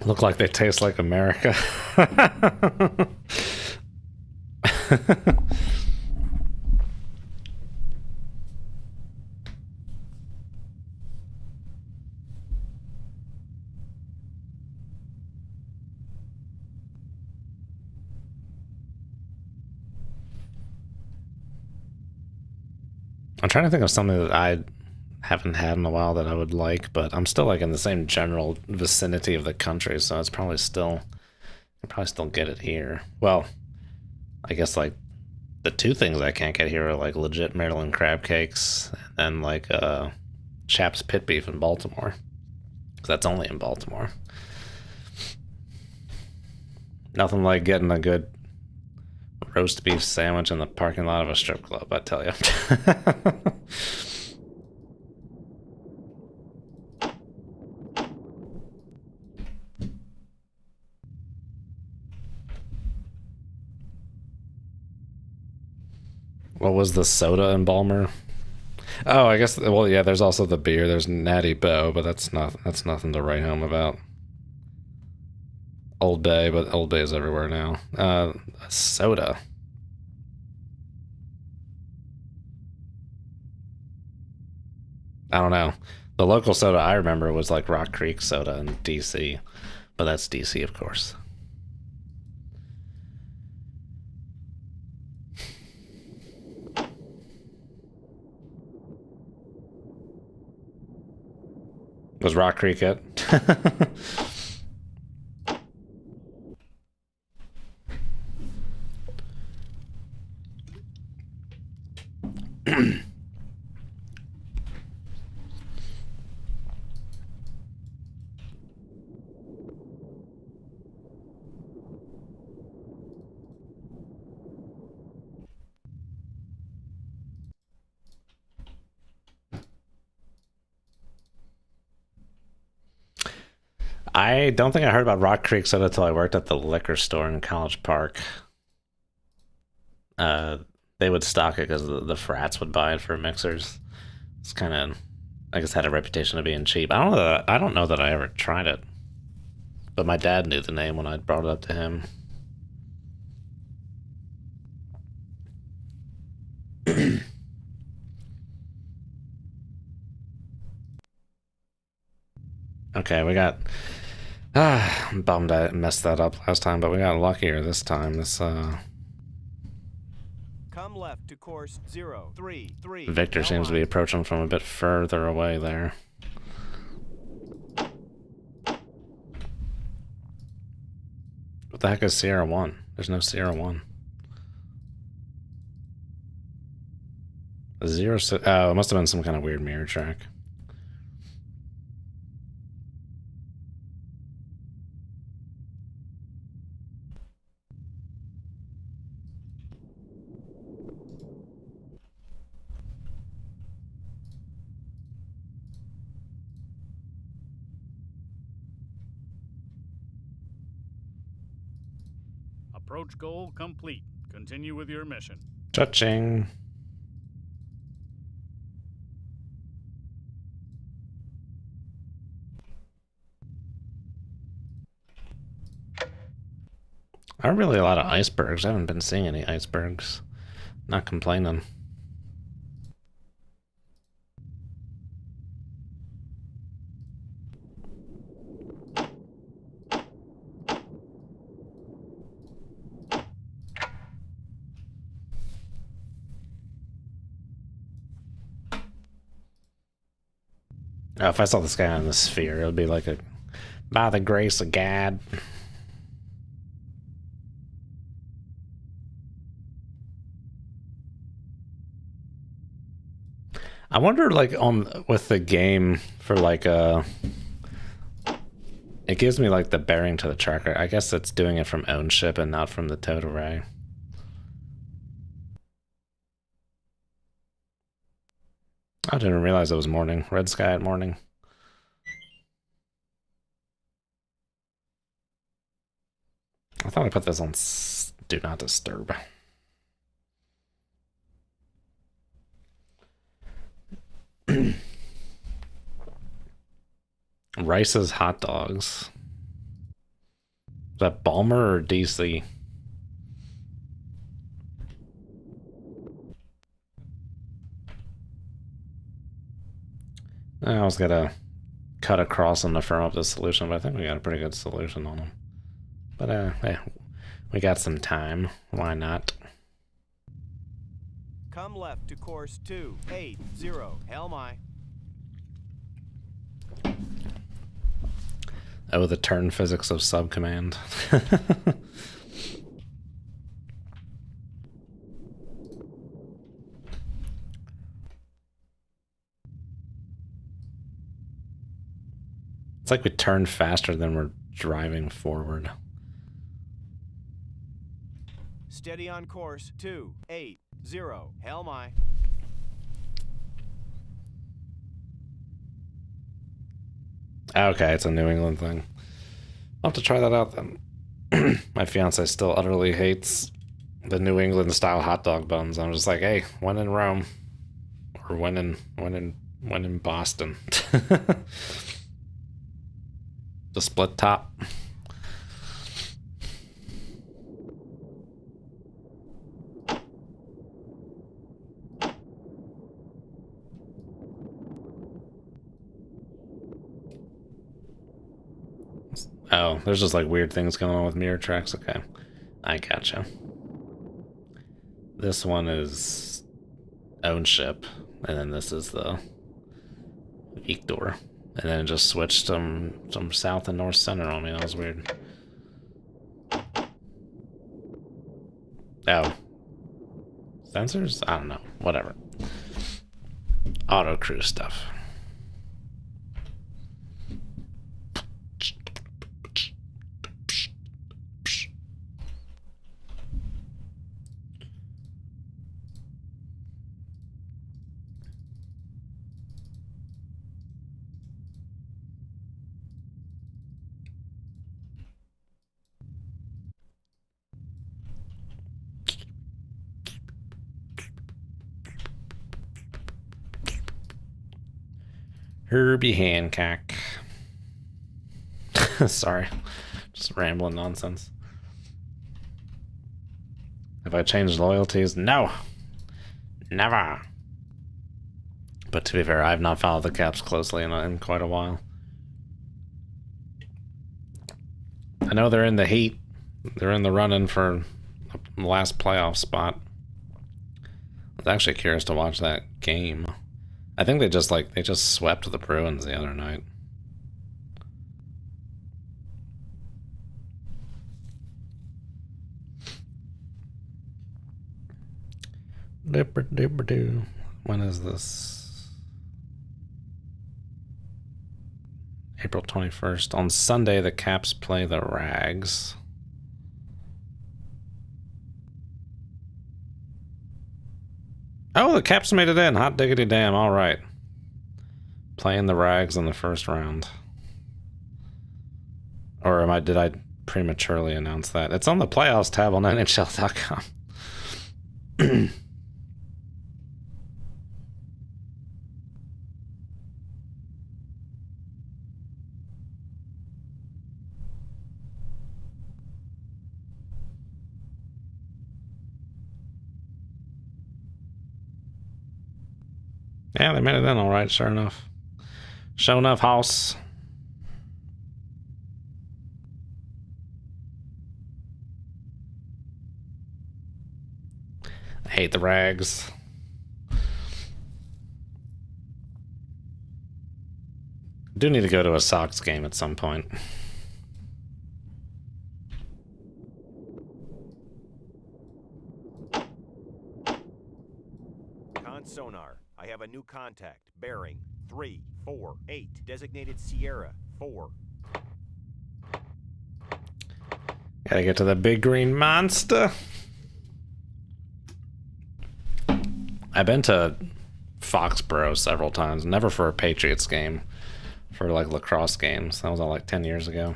Look like they taste like America. I'm trying to think of something that I haven't had in a while that I would like, but I'm still like in the same general vicinity of the country, so it's probably still, I probably still get it here. Well, I guess like the two things I can't get here are like legit Maryland crab cakes and like Chap's pit beef in Baltimore, because that's only in Baltimore. Nothing like getting a good roast beef sandwich in the parking lot of a strip club, I tell you. What was the soda in Balmer? Oh, I guess, well, yeah, there's also the beer. There's Natty Bow, but that's nothing to write home about. Old Bay, but Old Bay is everywhere now. Soda. I don't know. The local soda I remember was like Rock Creek soda in DC, but that's DC, of course. Was Rock Creek it? I don't think I heard about Rock Creek soda until I worked at the liquor store in College Park. They would stock it because the frats would buy it for mixers. It's kind of, I guess, had a reputation of being cheap. I don't know that I ever tried it, but my dad knew the name when I brought it up to him. Okay, we got. I'm bummed I messed that up last time, but we got luckier this time. This Come left to course 033. Victor seems to be approaching from a bit further away there. What the heck is Sierra 1? There's no Sierra 1. Oh, it must have been some kind of weird mirror track. Approach goal complete. Continue with your mission. Touching. There are really a lot of icebergs. I haven't been seeing any icebergs. Not complaining. Oh, if I saw this guy on the sphere, it would be like a, by the grace of God. I wonder, like, with the game for like it gives me like the bearing to the tracker. I guess it's doing it from own ship and not from the towed array. I didn't realize it was morning. Red sky at morning. I thought I put this on do not disturb. Rice's hot dogs. Is that Balmer or DC? I was gonna cut across and to firm up the solution, but I think we got a pretty good solution on them. But hey, we got some time. Why not? Come left to course 280. Helmi. Oh, the turn physics of subcommand. It's like we turn faster than we're driving forward. Steady on course 280. Helmi. Okay, it's a New England thing. I'll have to try that out then. My fiance still utterly hates the New England style hot dog buns. I'm just like, hey, when in Rome, or when in Boston. The split top. Oh, there's just like weird things going on with mirror tracks. Okay, I gotcha. This one is own ship, and then this is the Victor. And then it just switched some south and north center on me. That was weird. Oh. Sensors? I don't know. Whatever. Auto cruise stuff. Herbie Hancock. Sorry. Just rambling nonsense. Have I changed loyalties? No. Never. But to be fair, I've not followed the Caps closely in quite a while. I know they're in the heat. They're in the run-in for the last playoff spot. I was actually curious to watch that game. I think they just swept the Bruins the other night. When is this? April 21st. On Sunday, the Caps play the Rags. Oh, the Caps made it in. Hot diggity damn. All right. Playing the Rags in the first round. Or did I prematurely announce that? It's on the playoffs tab on NHL.com. Yeah, they made it in all right, sure enough. Sure enough, house. I hate the Rags. Do need to go to a Sox game at some point. Sonar. I have a new contact. Bearing 348. Designated Sierra 4. Gotta get to the big green monster. I've been to Foxborough several times. Never for a Patriots game. For like lacrosse games. That was all like 10 years ago.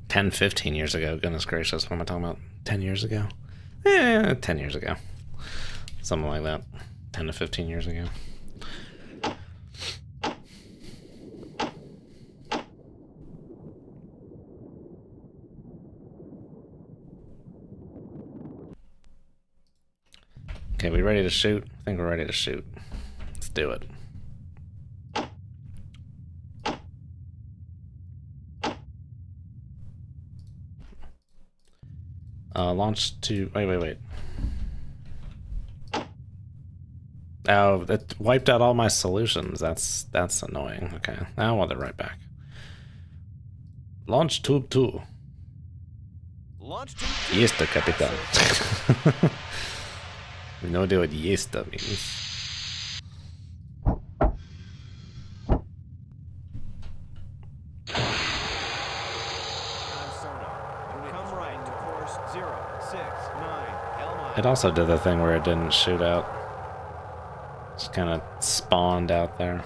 Ten, 15 years ago. Goodness gracious, what am I talking about? 10 years ago? 10 years ago. Something like that. 10 to 15 years ago. Okay, we ready to shoot? I think we're ready to shoot. Let's do it. Launch to... Wait. Oh, it wiped out all my solutions. That's annoying. Okay, I want it right back. Launch tube 2. Launch tube 2. Yes, the capital. No idea what yes that means. It also did the thing where it didn't shoot out. Just kind of spawned out there.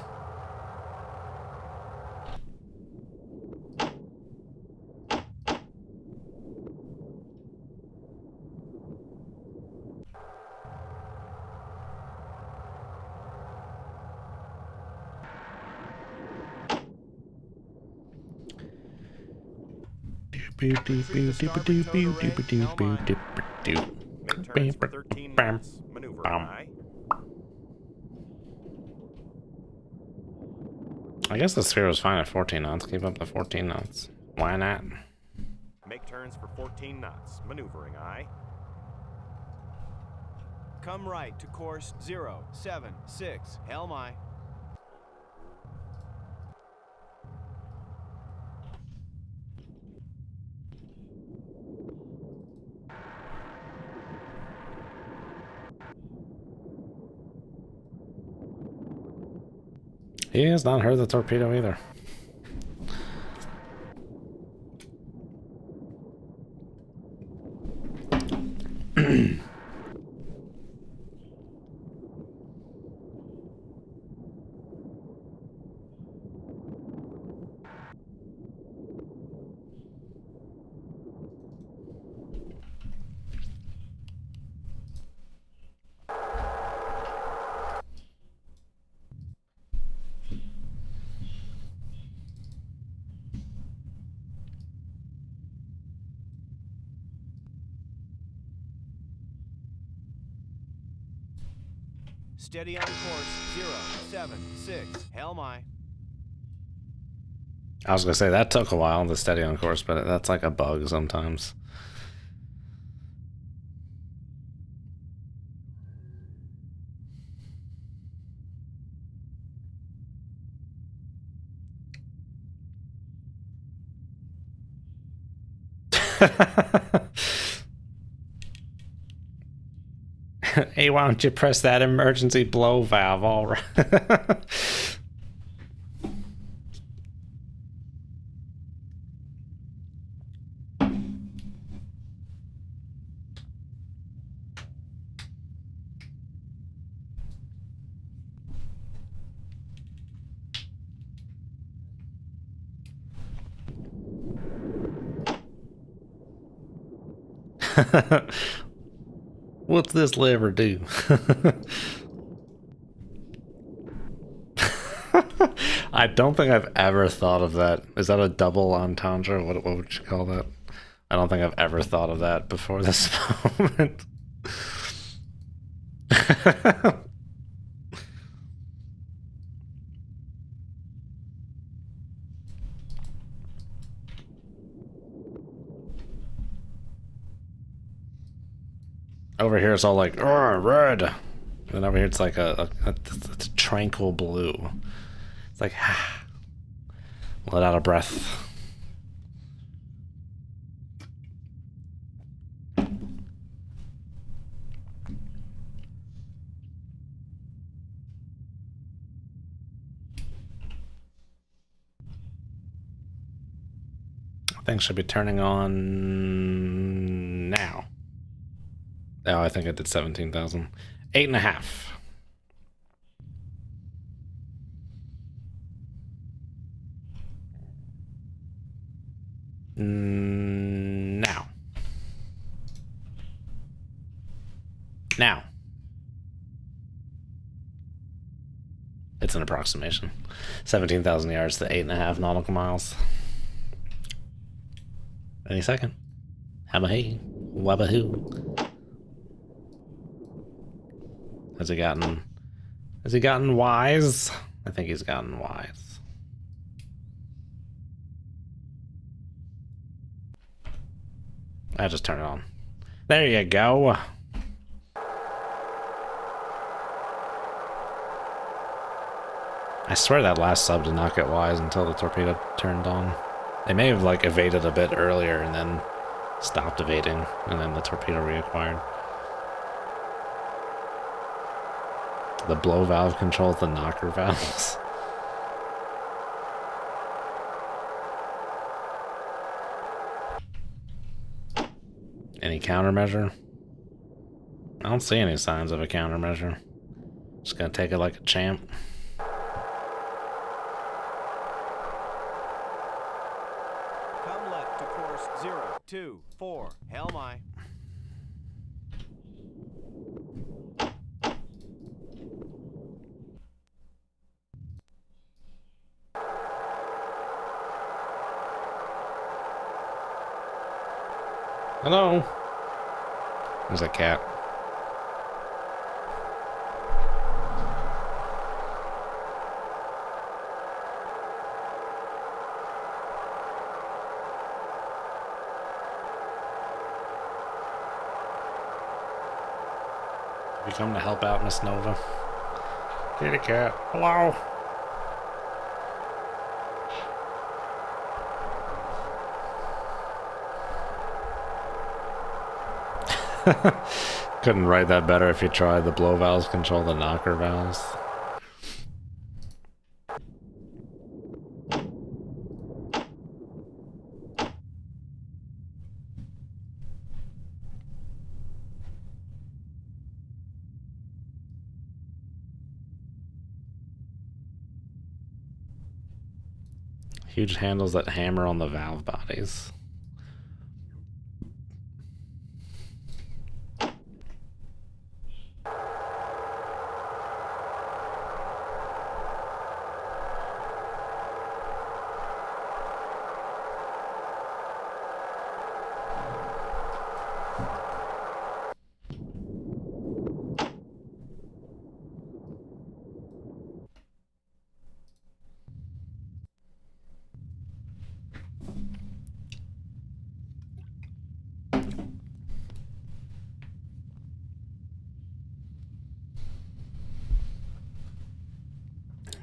Turns for 13 knots. Maneuver high. I guess the sphere was fine at 14 knots. Keep up the 14 knots. Why not? turns for 14 knots. Maneuvering, aye. Come right to course 076. Helm aye. He has not heard the torpedo either. Steady on course 076. Helm aye. I was gonna say that took a while to steady on course, but that's like a bug sometimes. Hey, why don't you press that emergency blow valve? All right. What's this lever do? I don't think I've ever thought of that. Is that a double entendre? What would you call that? I don't think I've ever thought of that before this moment. Over here it's all like, red. And over here it's like it's a tranquil blue. It's like, let out a breath. Things should be turning on now. Oh, I think I did 17,000. 8.5. Now. Now. It's an approximation. 17,000 yards to 8.5 nautical miles. Any second. Hamma-hey. Wabba-hoo. Has he gotten wise? I think he's gotten wise. I just turn it on. There you go. I swear that last sub did not get wise until the torpedo turned on. They may have like evaded a bit earlier and then stopped evading, and then the torpedo reacquired. The blow valve controls the knocker valves. Any countermeasure? I don't see any signs of a countermeasure. Just gonna take it like a champ. Come left to course 024. Helm aye. Hello. There's a cat. We come to help out Miss Nova. Kitty cat, hello. Couldn't write that better if you tried. The blow valves control the knocker valves. Huge handles that hammer on the valve bodies.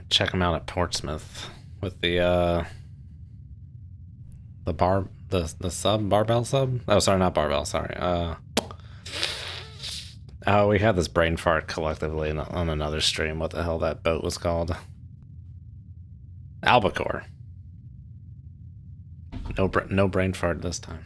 Check them out at Portsmouth with the sub barbell sub. Oh, sorry, not barbell. Sorry. Oh, we had this brain fart collectively on another stream. What the hell that boat was called? Albacore. No brain fart this time.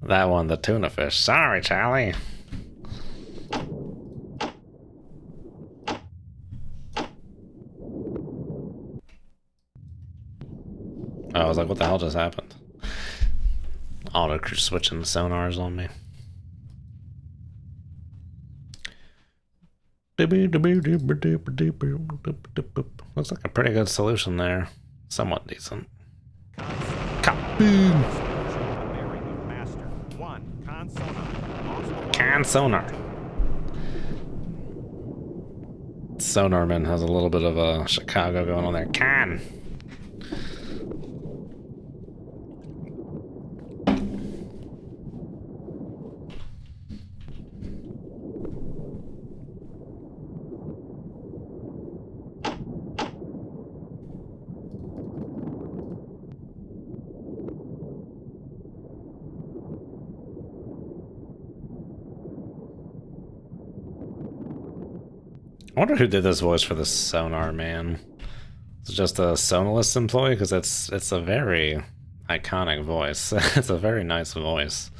That one, the tuna fish. Sorry, Charlie. I was like, what the hell just happened? Auto crew switching the sonars on me. Looks like a pretty good solution there. Somewhat decent. Kaboom! Can sonar. Sonarman has a little bit of a Chicago going on there. Can. I wonder who did this voice for the sonar man. It's just a Sonalis employee, because it's a very iconic voice. It's a very nice voice.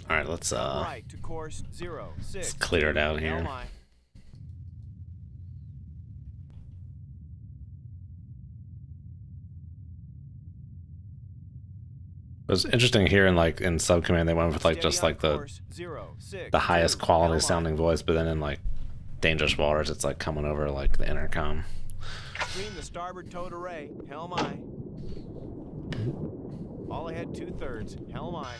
All right, let's Right to course 06. let's clear it out here. LMI. It was interesting hearing like in subcommand they went with like Steady just on like the course 06. highest quality LMI. sounding voice, but then in like dangerous waters it's like coming over like the intercom. Screen the starboard towed array. Helm aye. All ahead 2/3. Helm aye.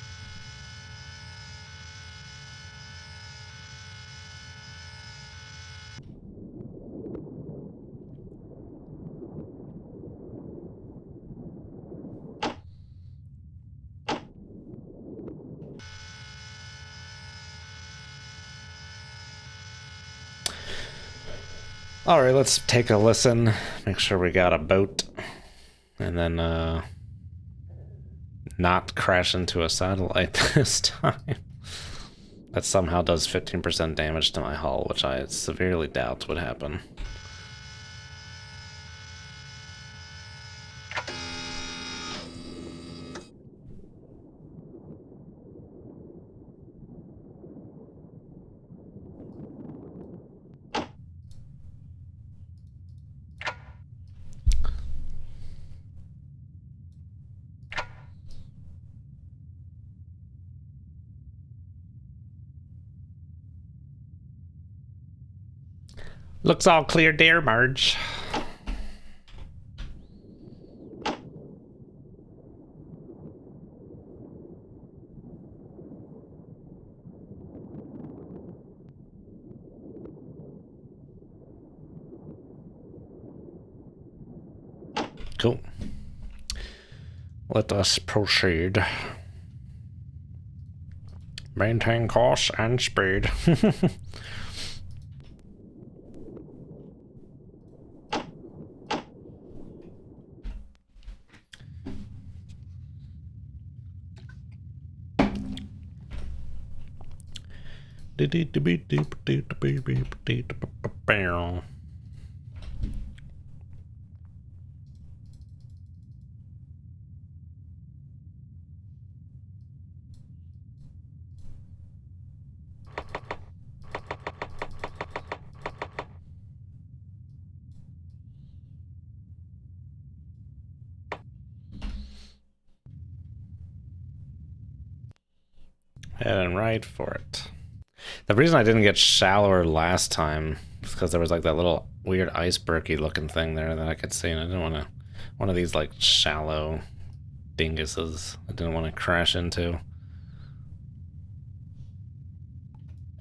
All right, let's take a listen. Make sure we got a boat, and then not crash into a satellite this time. That somehow does 15% damage to my hull, which I severely doubt would happen. Looks all clear there, Marge. Cool. Let us proceed. Maintain course and speed. Heading right for it. The reason I didn't get shallower last time is because there was like that little weird icebergy looking thing there that I could see, and I didn't want to, one of these like shallow dinguses I didn't want to crash into.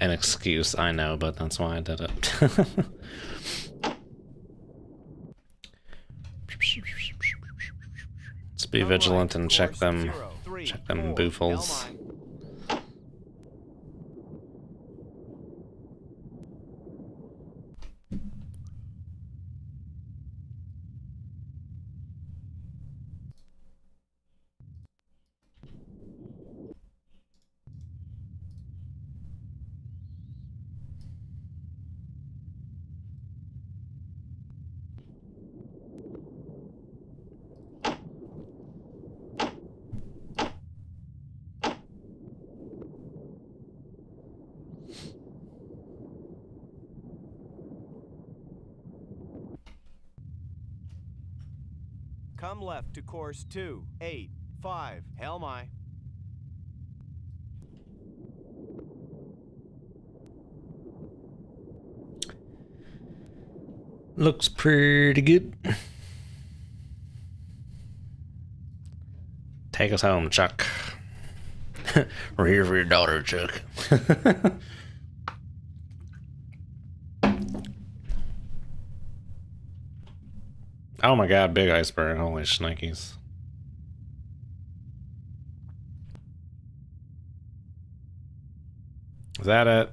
An excuse, I know, but that's why I did it. Let's be vigilant and check them boofles. Come left to course 285. Helmi. Looks pretty good. Take us home, Chuck. We're here for your daughter, Chuck. Oh my god, big iceberg. Holy shnikes. Is that it?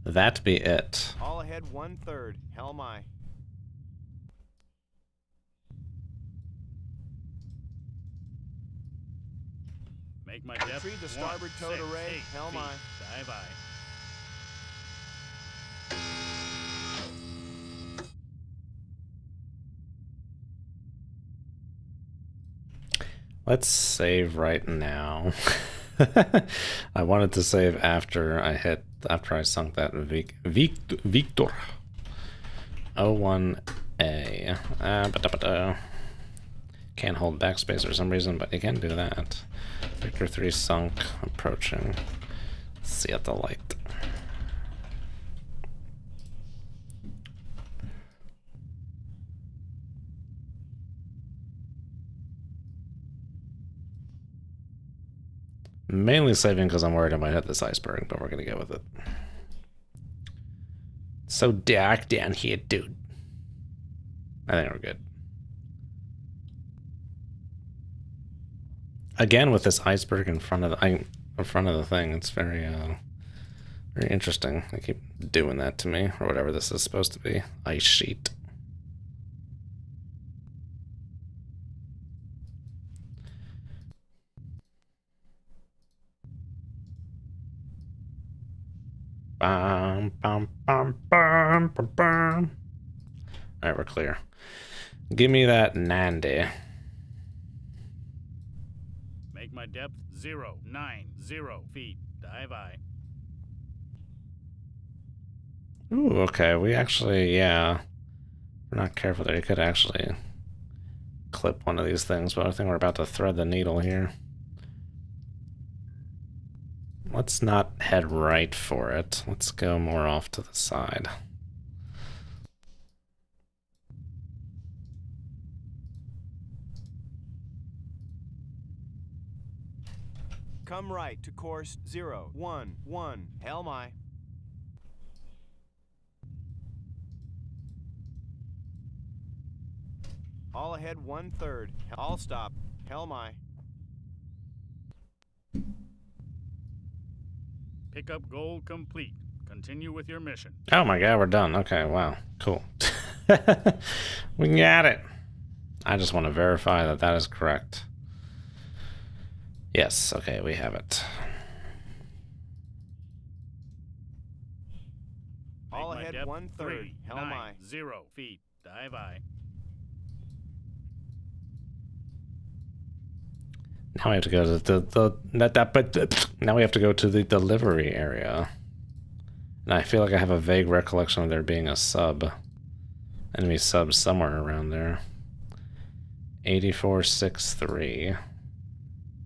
That be it. All ahead 1/3. Helmi. Make my depth Retrieve the starboard towed array. Helmi. Dive by. Let's save right now. I wanted to save after I sunk that Victor 01A. Can't hold backspace for some reason, but you can do that. Victor 3 sunk, approaching. See at the light. Mainly saving because I'm worried I might hit this iceberg, but we're gonna go with it. So dark down here, dude. I think we're good. Again, with this iceberg in front of the thing, it's very interesting. They keep doing that to me, or whatever this is supposed to be. Ice sheet. Bum, bum, bum, bum, bum, bum. All right, we're clear. Give me that 90. Make my depth 090 feet. Dive I. Ooh, okay. We actually, yeah. We're not careful there. You could actually clip one of these things, but I think we're about to thread the needle here. Let's not head right for it. Let's go more off to the side. Come right to course 011. Helmi. All ahead 1/3. All stop. Helmi. Pickup goal complete. Continue with your mission. Oh my god, we're done. Okay, wow. Cool. We got it. I just want to verify that that is correct. Yes, okay, we have it. All Make my ahead depth 1/3. Helmi. 390 feet. Dive I. Now we have to go to now we have to go to the delivery area. And I feel like I have a vague recollection of there being a enemy sub somewhere around there. 8463.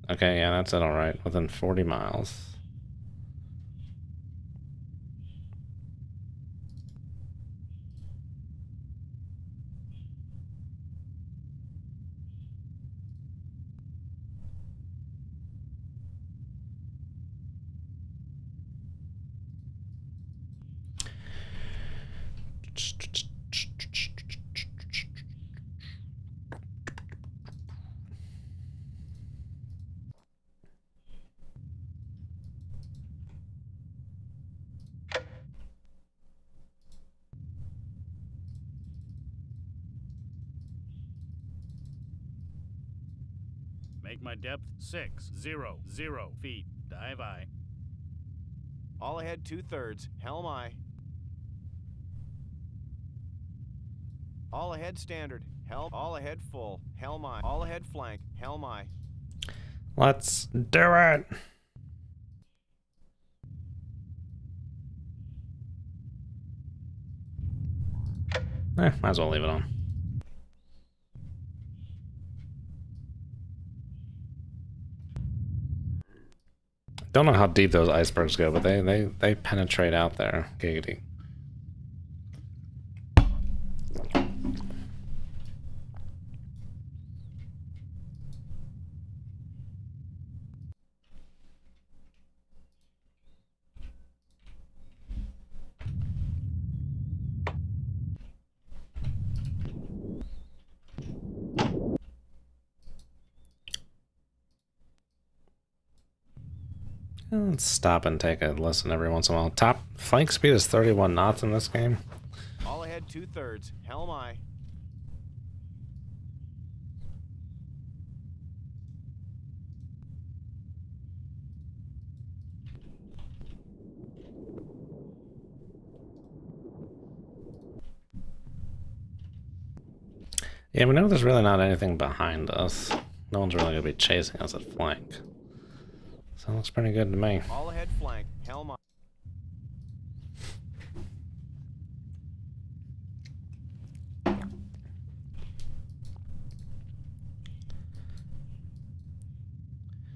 Okay, yeah, that's it, alright. Within 40 miles. Make my depth 600 feet. Dive I. All ahead 2/3. Helmi. All ahead standard. All ahead full. Helmi. All ahead flank. Helmi. Let's do it! Might as well leave it on. Don't know how deep those icebergs go, but they penetrate out there. Giggity. Let's stop and take a listen every once in a while. Top flank speed is 31 knots in this game. All ahead 2/3. Helmi. Yeah, we know there's really not anything behind us. No one's really going to be chasing us at flank. So it looks pretty good to me. All ahead flank. Helmi.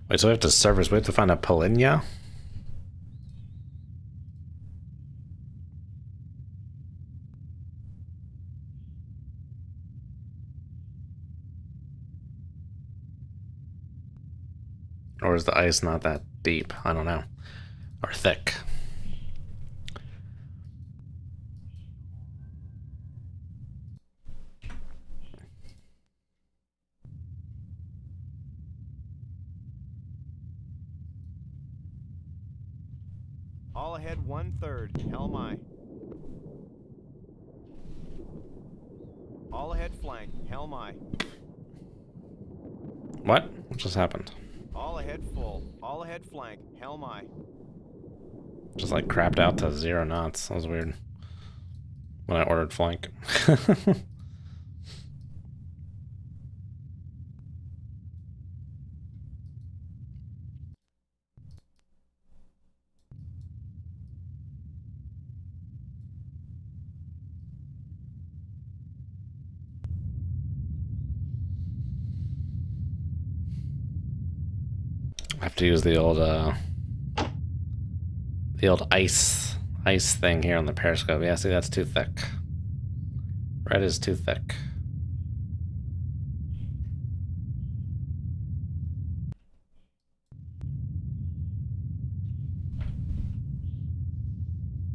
Wait, so we have to surface, we have to find a Polinia? Or is the ice not that deep? I don't know. Or thick. All ahead 1/3. Helmi. All ahead flank. Helmi. What? What just happened? All ahead full. All ahead flank. Helmi. Just like crapped out to 0 knots. That was weird. When I ordered flank. I have to use the old ice thing here on the periscope. Yeah, see, that's too thick. Red is too thick.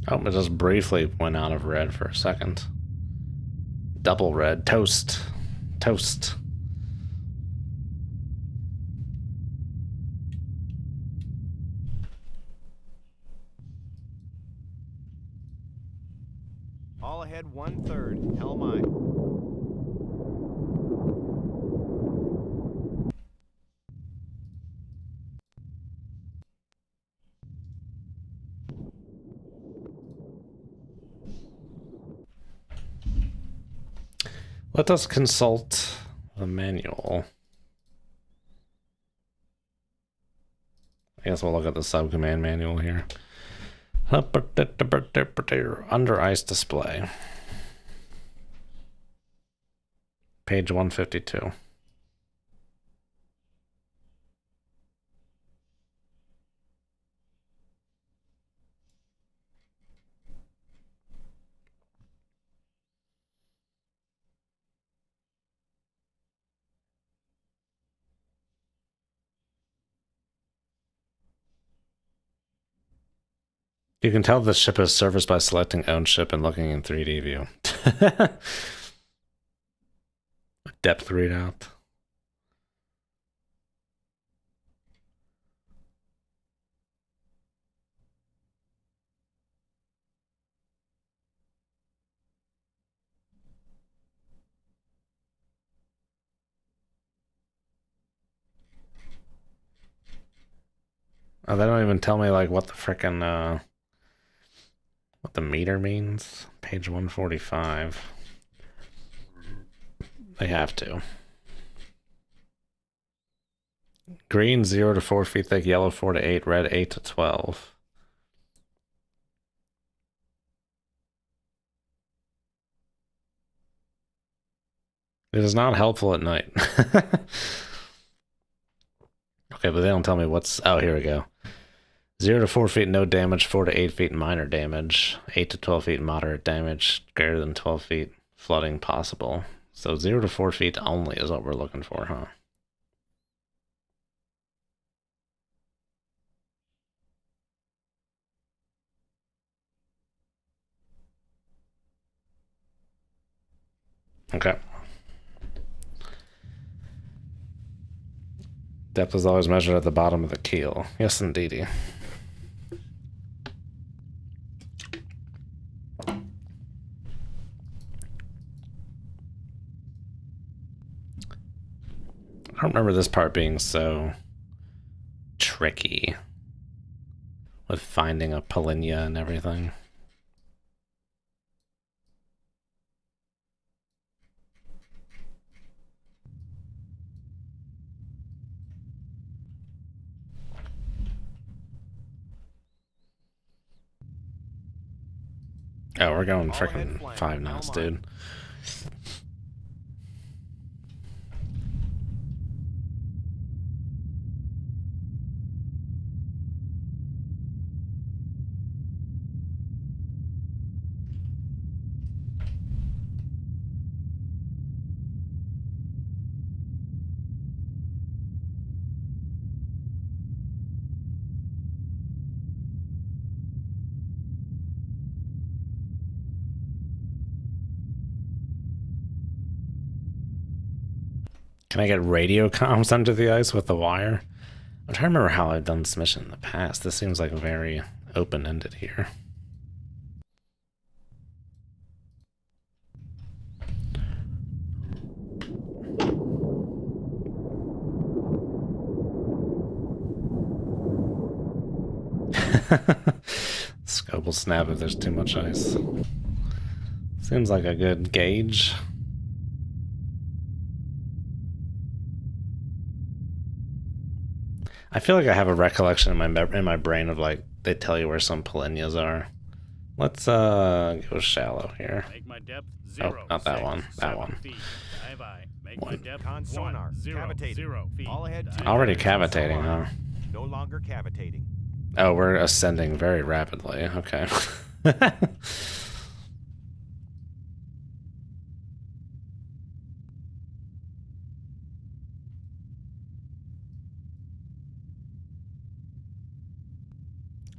Oh, it just briefly went out of red for a second. Double red. Toast. Toast. All ahead 1/3. Helm aye. Let us consult the manual. I guess we'll look at the subcommand manual here. Under ice display. Page 152. You can tell the ship is serviced by selecting own ship and looking in 3D view. Depth readout. Oh, they don't even tell me like what the frickin' what the meter means. Page 145. They have to. Green 0 to 4 feet thick, yellow 4 to 8, red 8 to 12. It is not helpful at night. Okay, but they don't tell me what's... Oh, here we go. 0 to 4 feet, no damage. 4 to 8 feet, minor damage. 8 to 12 feet, moderate damage. Greater than 12 feet, flooding possible. So 0 to 4 feet only is what we're looking for, huh? Okay. Depth is always measured at the bottom of the keel. Yes, indeedy. I don't remember this part being so tricky with finding a Polinia and everything. Oh, we're going freaking 5 knots, dude. Can I get radio comms under the ice with the wire? I'm trying to remember how I've done this mission in the past. This seems like very open-ended here. Scope will snap if there's too much ice. Seems like a good gauge. I feel like I have a recollection in my brain of like they tell you where some Polinias are. Let's go shallow here. Make my depth Oh, 0. not that 6, one. That 7 one. feet. Dive I. Make One. my depth Con sonar. 1, 0, Cavitating. 0 feet. All ahead Dive 2. Already I. cavitating, huh? No longer cavitating. Oh, we're ascending very rapidly. Okay.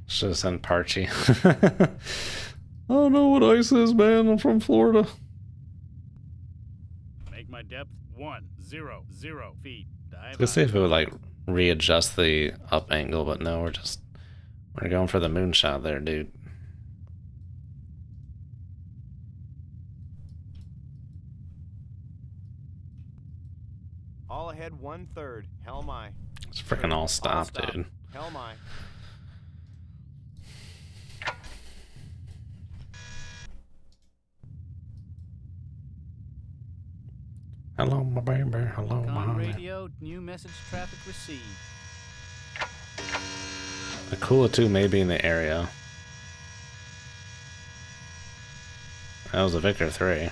Should have sent Parchy. I don't know what ice is, man. I'm from Florida. Make my depth 100 feet. Dive Let's see high. if it would like readjust the up angle, but no, we're going for the moonshot there, dude. All ahead 1/3. Helm aye. It's freaking all stop, dude. Helm aye. Hello, my baby. Hello, my Con honey. radio, new message traffic received. The Kula 2 may be in the area. That was a Victor 3.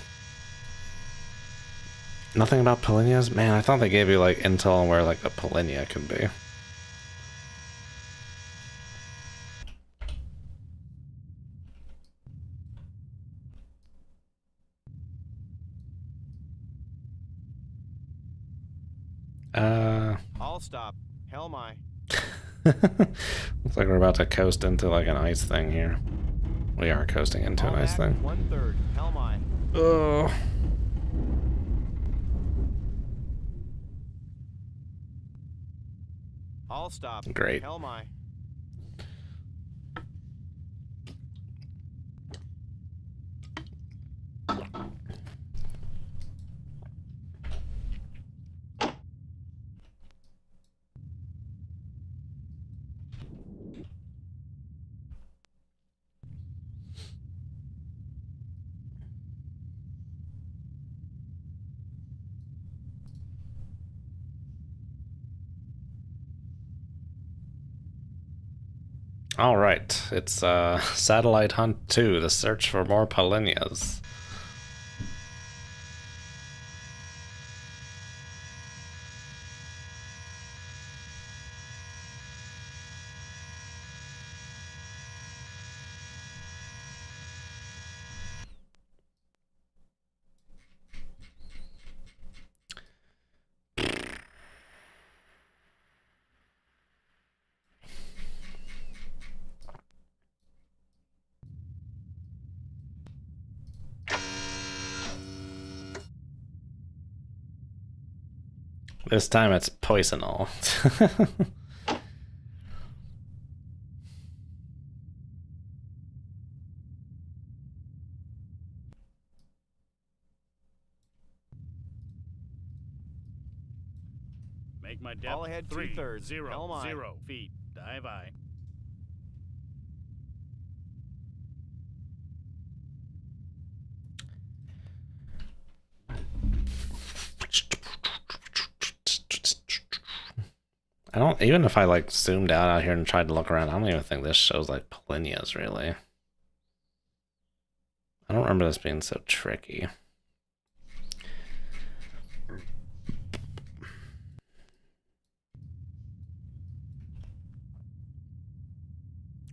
Nothing about Polinias? Man, I thought they gave you like intel on where like a Polinia could be. All stop. Helm aye. Looks like we're about to coast into like an ice thing here. We are coasting into an All ice back thing. 1/3. Helm aye. Oh. All stop. Great. Helm aye. All right, it's Satellite Hunt 2, the search for more Polinias. This time it's poisonal. Make my depth All ahead 2/3. Helm aye. 300 feet. Dive aye. I don't, even if I like zoomed out here and tried to look around, I don't even think this shows like Polinias really. I don't remember this being so tricky.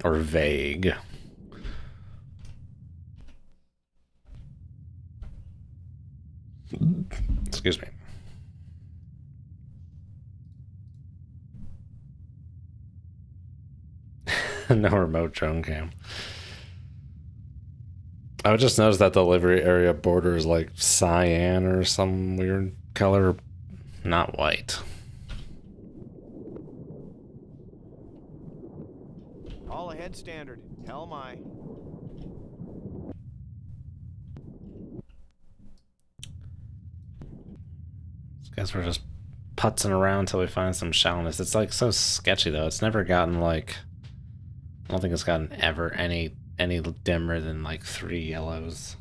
Or vague. Excuse me. No remote drone cam. I would just notice that the delivery area border is like cyan or some weird color, not white. All ahead standard. Helm aye. Guess we're just putzing around until we find some shallowness. It's like so sketchy though. It's never gotten like, I don't think it's gotten ever any dimmer than like 3 yellows.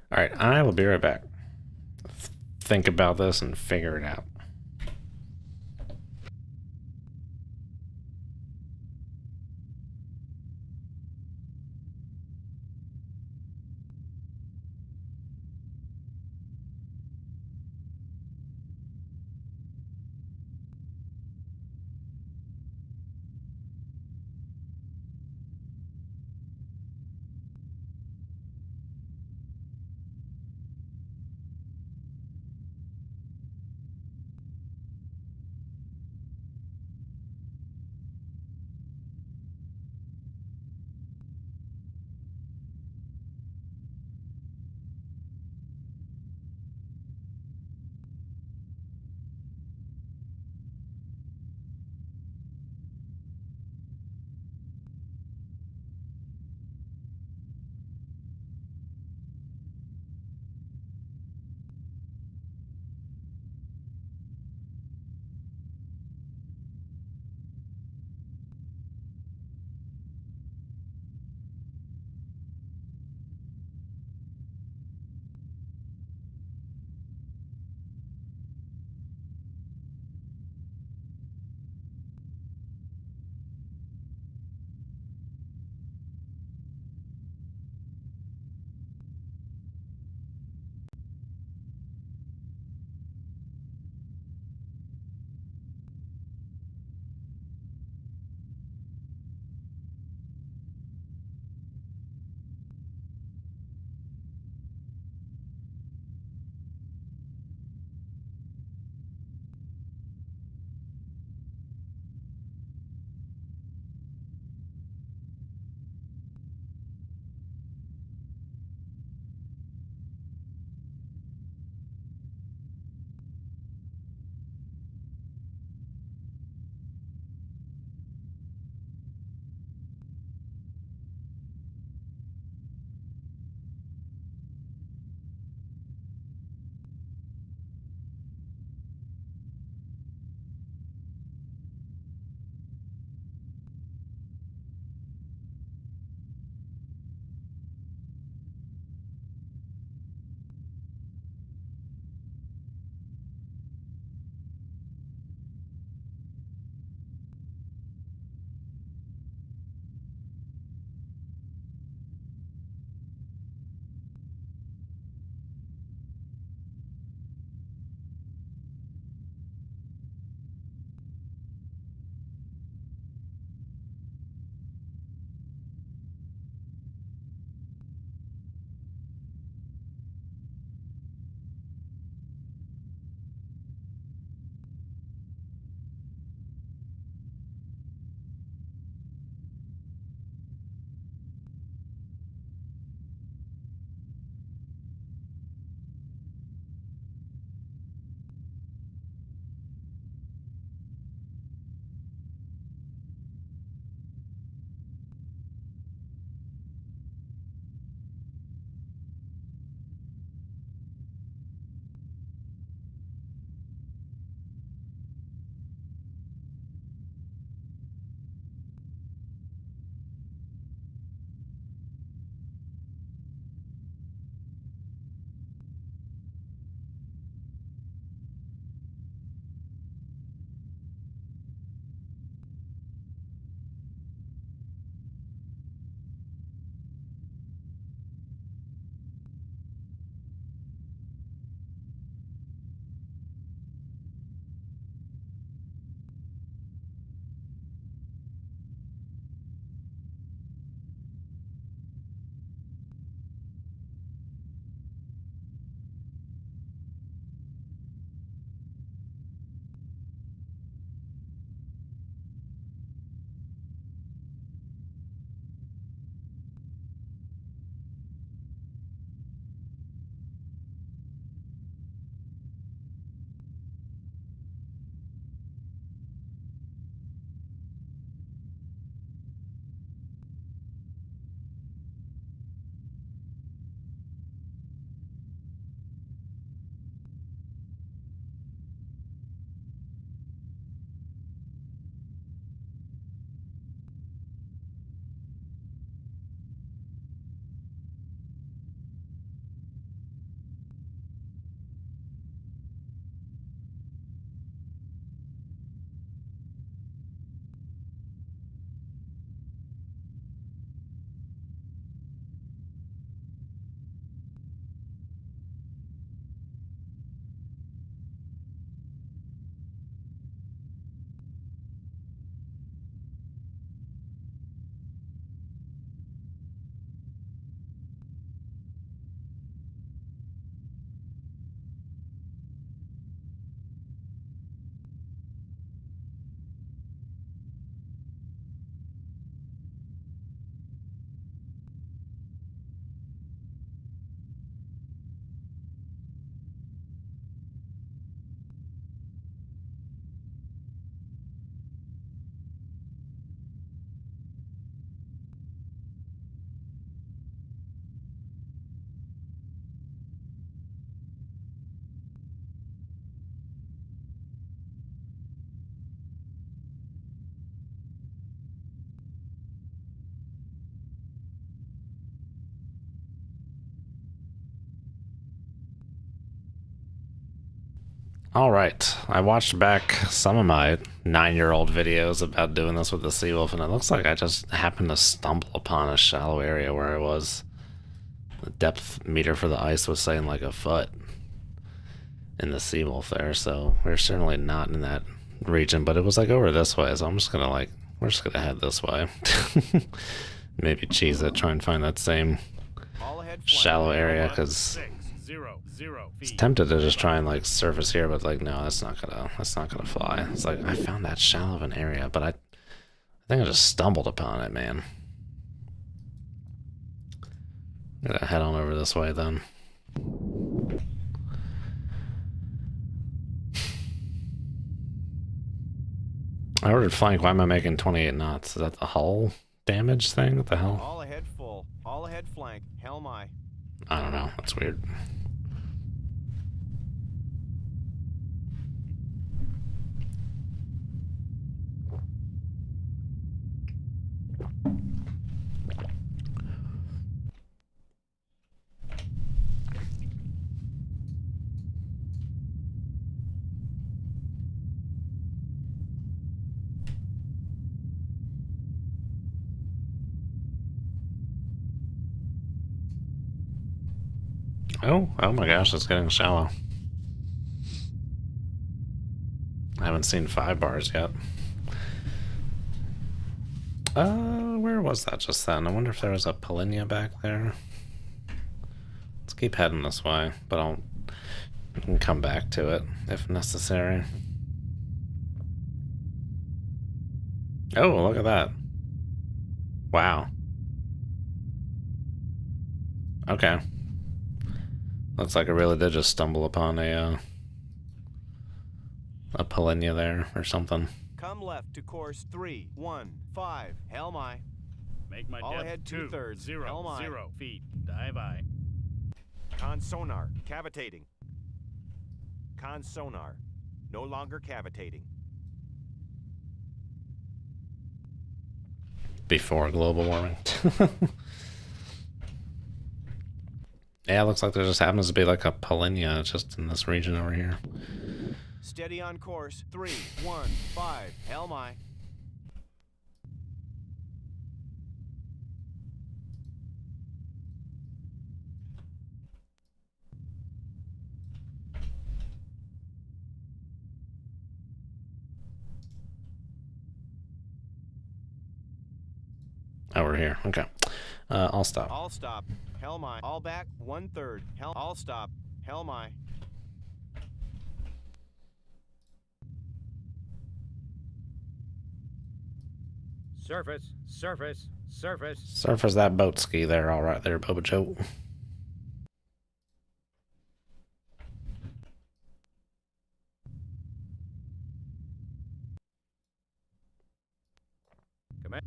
All right, I will be right back. Think about this and figure it out. All right, I watched back some of my 9-year-old videos about doing this with the Seawolf, and it looks like I just happened to stumble upon a shallow area where I was. The depth meter for the ice was saying like a foot in the Seawolf there, so we're certainly not in that region, but it was like over this way, so I'm just gonna like, we're just gonna head this way. Maybe cheese it, try and find that same All ahead flank. shallow area, because 600 it's feet. tempted to just try and like surface here, but like no, that's not gonna fly. It's like I found that shallow of an area, but I think I just stumbled upon it, man. I'm gonna head on over this way then. I ordered flank. Why am I making 28 knots? Is that the hull damage thing? What the hell? All ahead full. All ahead flank. Helm aye. I don't know. That's weird. Oh my gosh, it's getting shallow. I haven't seen 5 bars yet. Where was that just then? I wonder if there was a Polinia back there. Let's keep heading this way, but we can come back to it if necessary. Oh, look at that. Wow. Okay. Looks like I really did just stumble upon a Polinia there or something. Come left to course 315. Helm aye. Make my All depth ahead 2/3. 0 feet. Dive aye. Con sonar. Cavitating. Con sonar. No longer cavitating. Before global warming. Yeah, it looks like there just happens to be like a Polinia just in this region over here. Steady on course 315. Helm aye. Oh, we're here. Okay. I'll stop. All stop. Helm aye. All back 1/3. All stop. Helm aye. Surface. Surface that boat ski there, all right there, Boba Joe.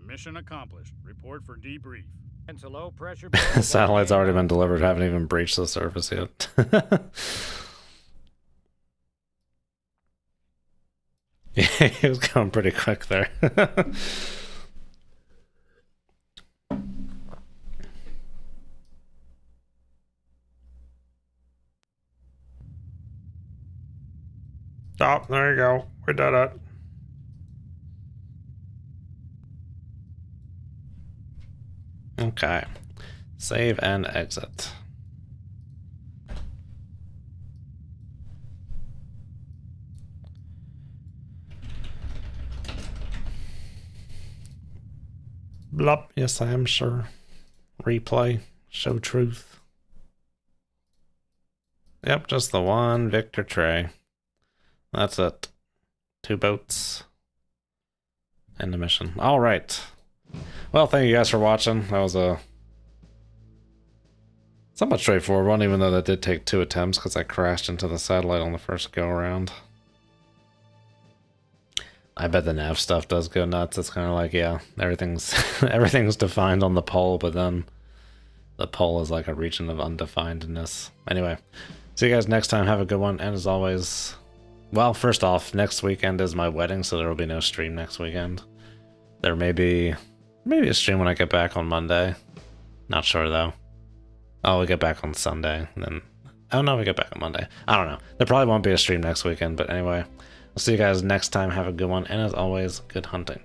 Mission accomplished. Report for debrief. It's a low pressure. Satellite's already been delivered, haven't even breached the surface yet. Yeah, he was going pretty quick there. Oh, there you go. We did it. Okay. Save and exit. Blup. Yes, I am sure. Replay. Show truth. Yep, just the one Victor tray. That's it. 2 boats. End the mission. All right. Well, thank you guys for watching. That was a somewhat straightforward one, even though that did take 2 attempts because I crashed into the satellite on the first go around. I bet the nav stuff does go nuts. It's kind of like, yeah, everything's everything's defined on the pole, but then the pole is like a region of undefinedness. Anyway, see you guys next time. Have a good one, and as always, well, first off, next weekend is my wedding, so there will be no stream next weekend. There may be a stream when I get back on Monday. Not sure though. I'll get back on Sunday, and then Oh no, we get back on Monday. I don't know. There probably won't be a stream next weekend, but anyway, I'll see you guys next time. Have a good one, and as always, good hunting.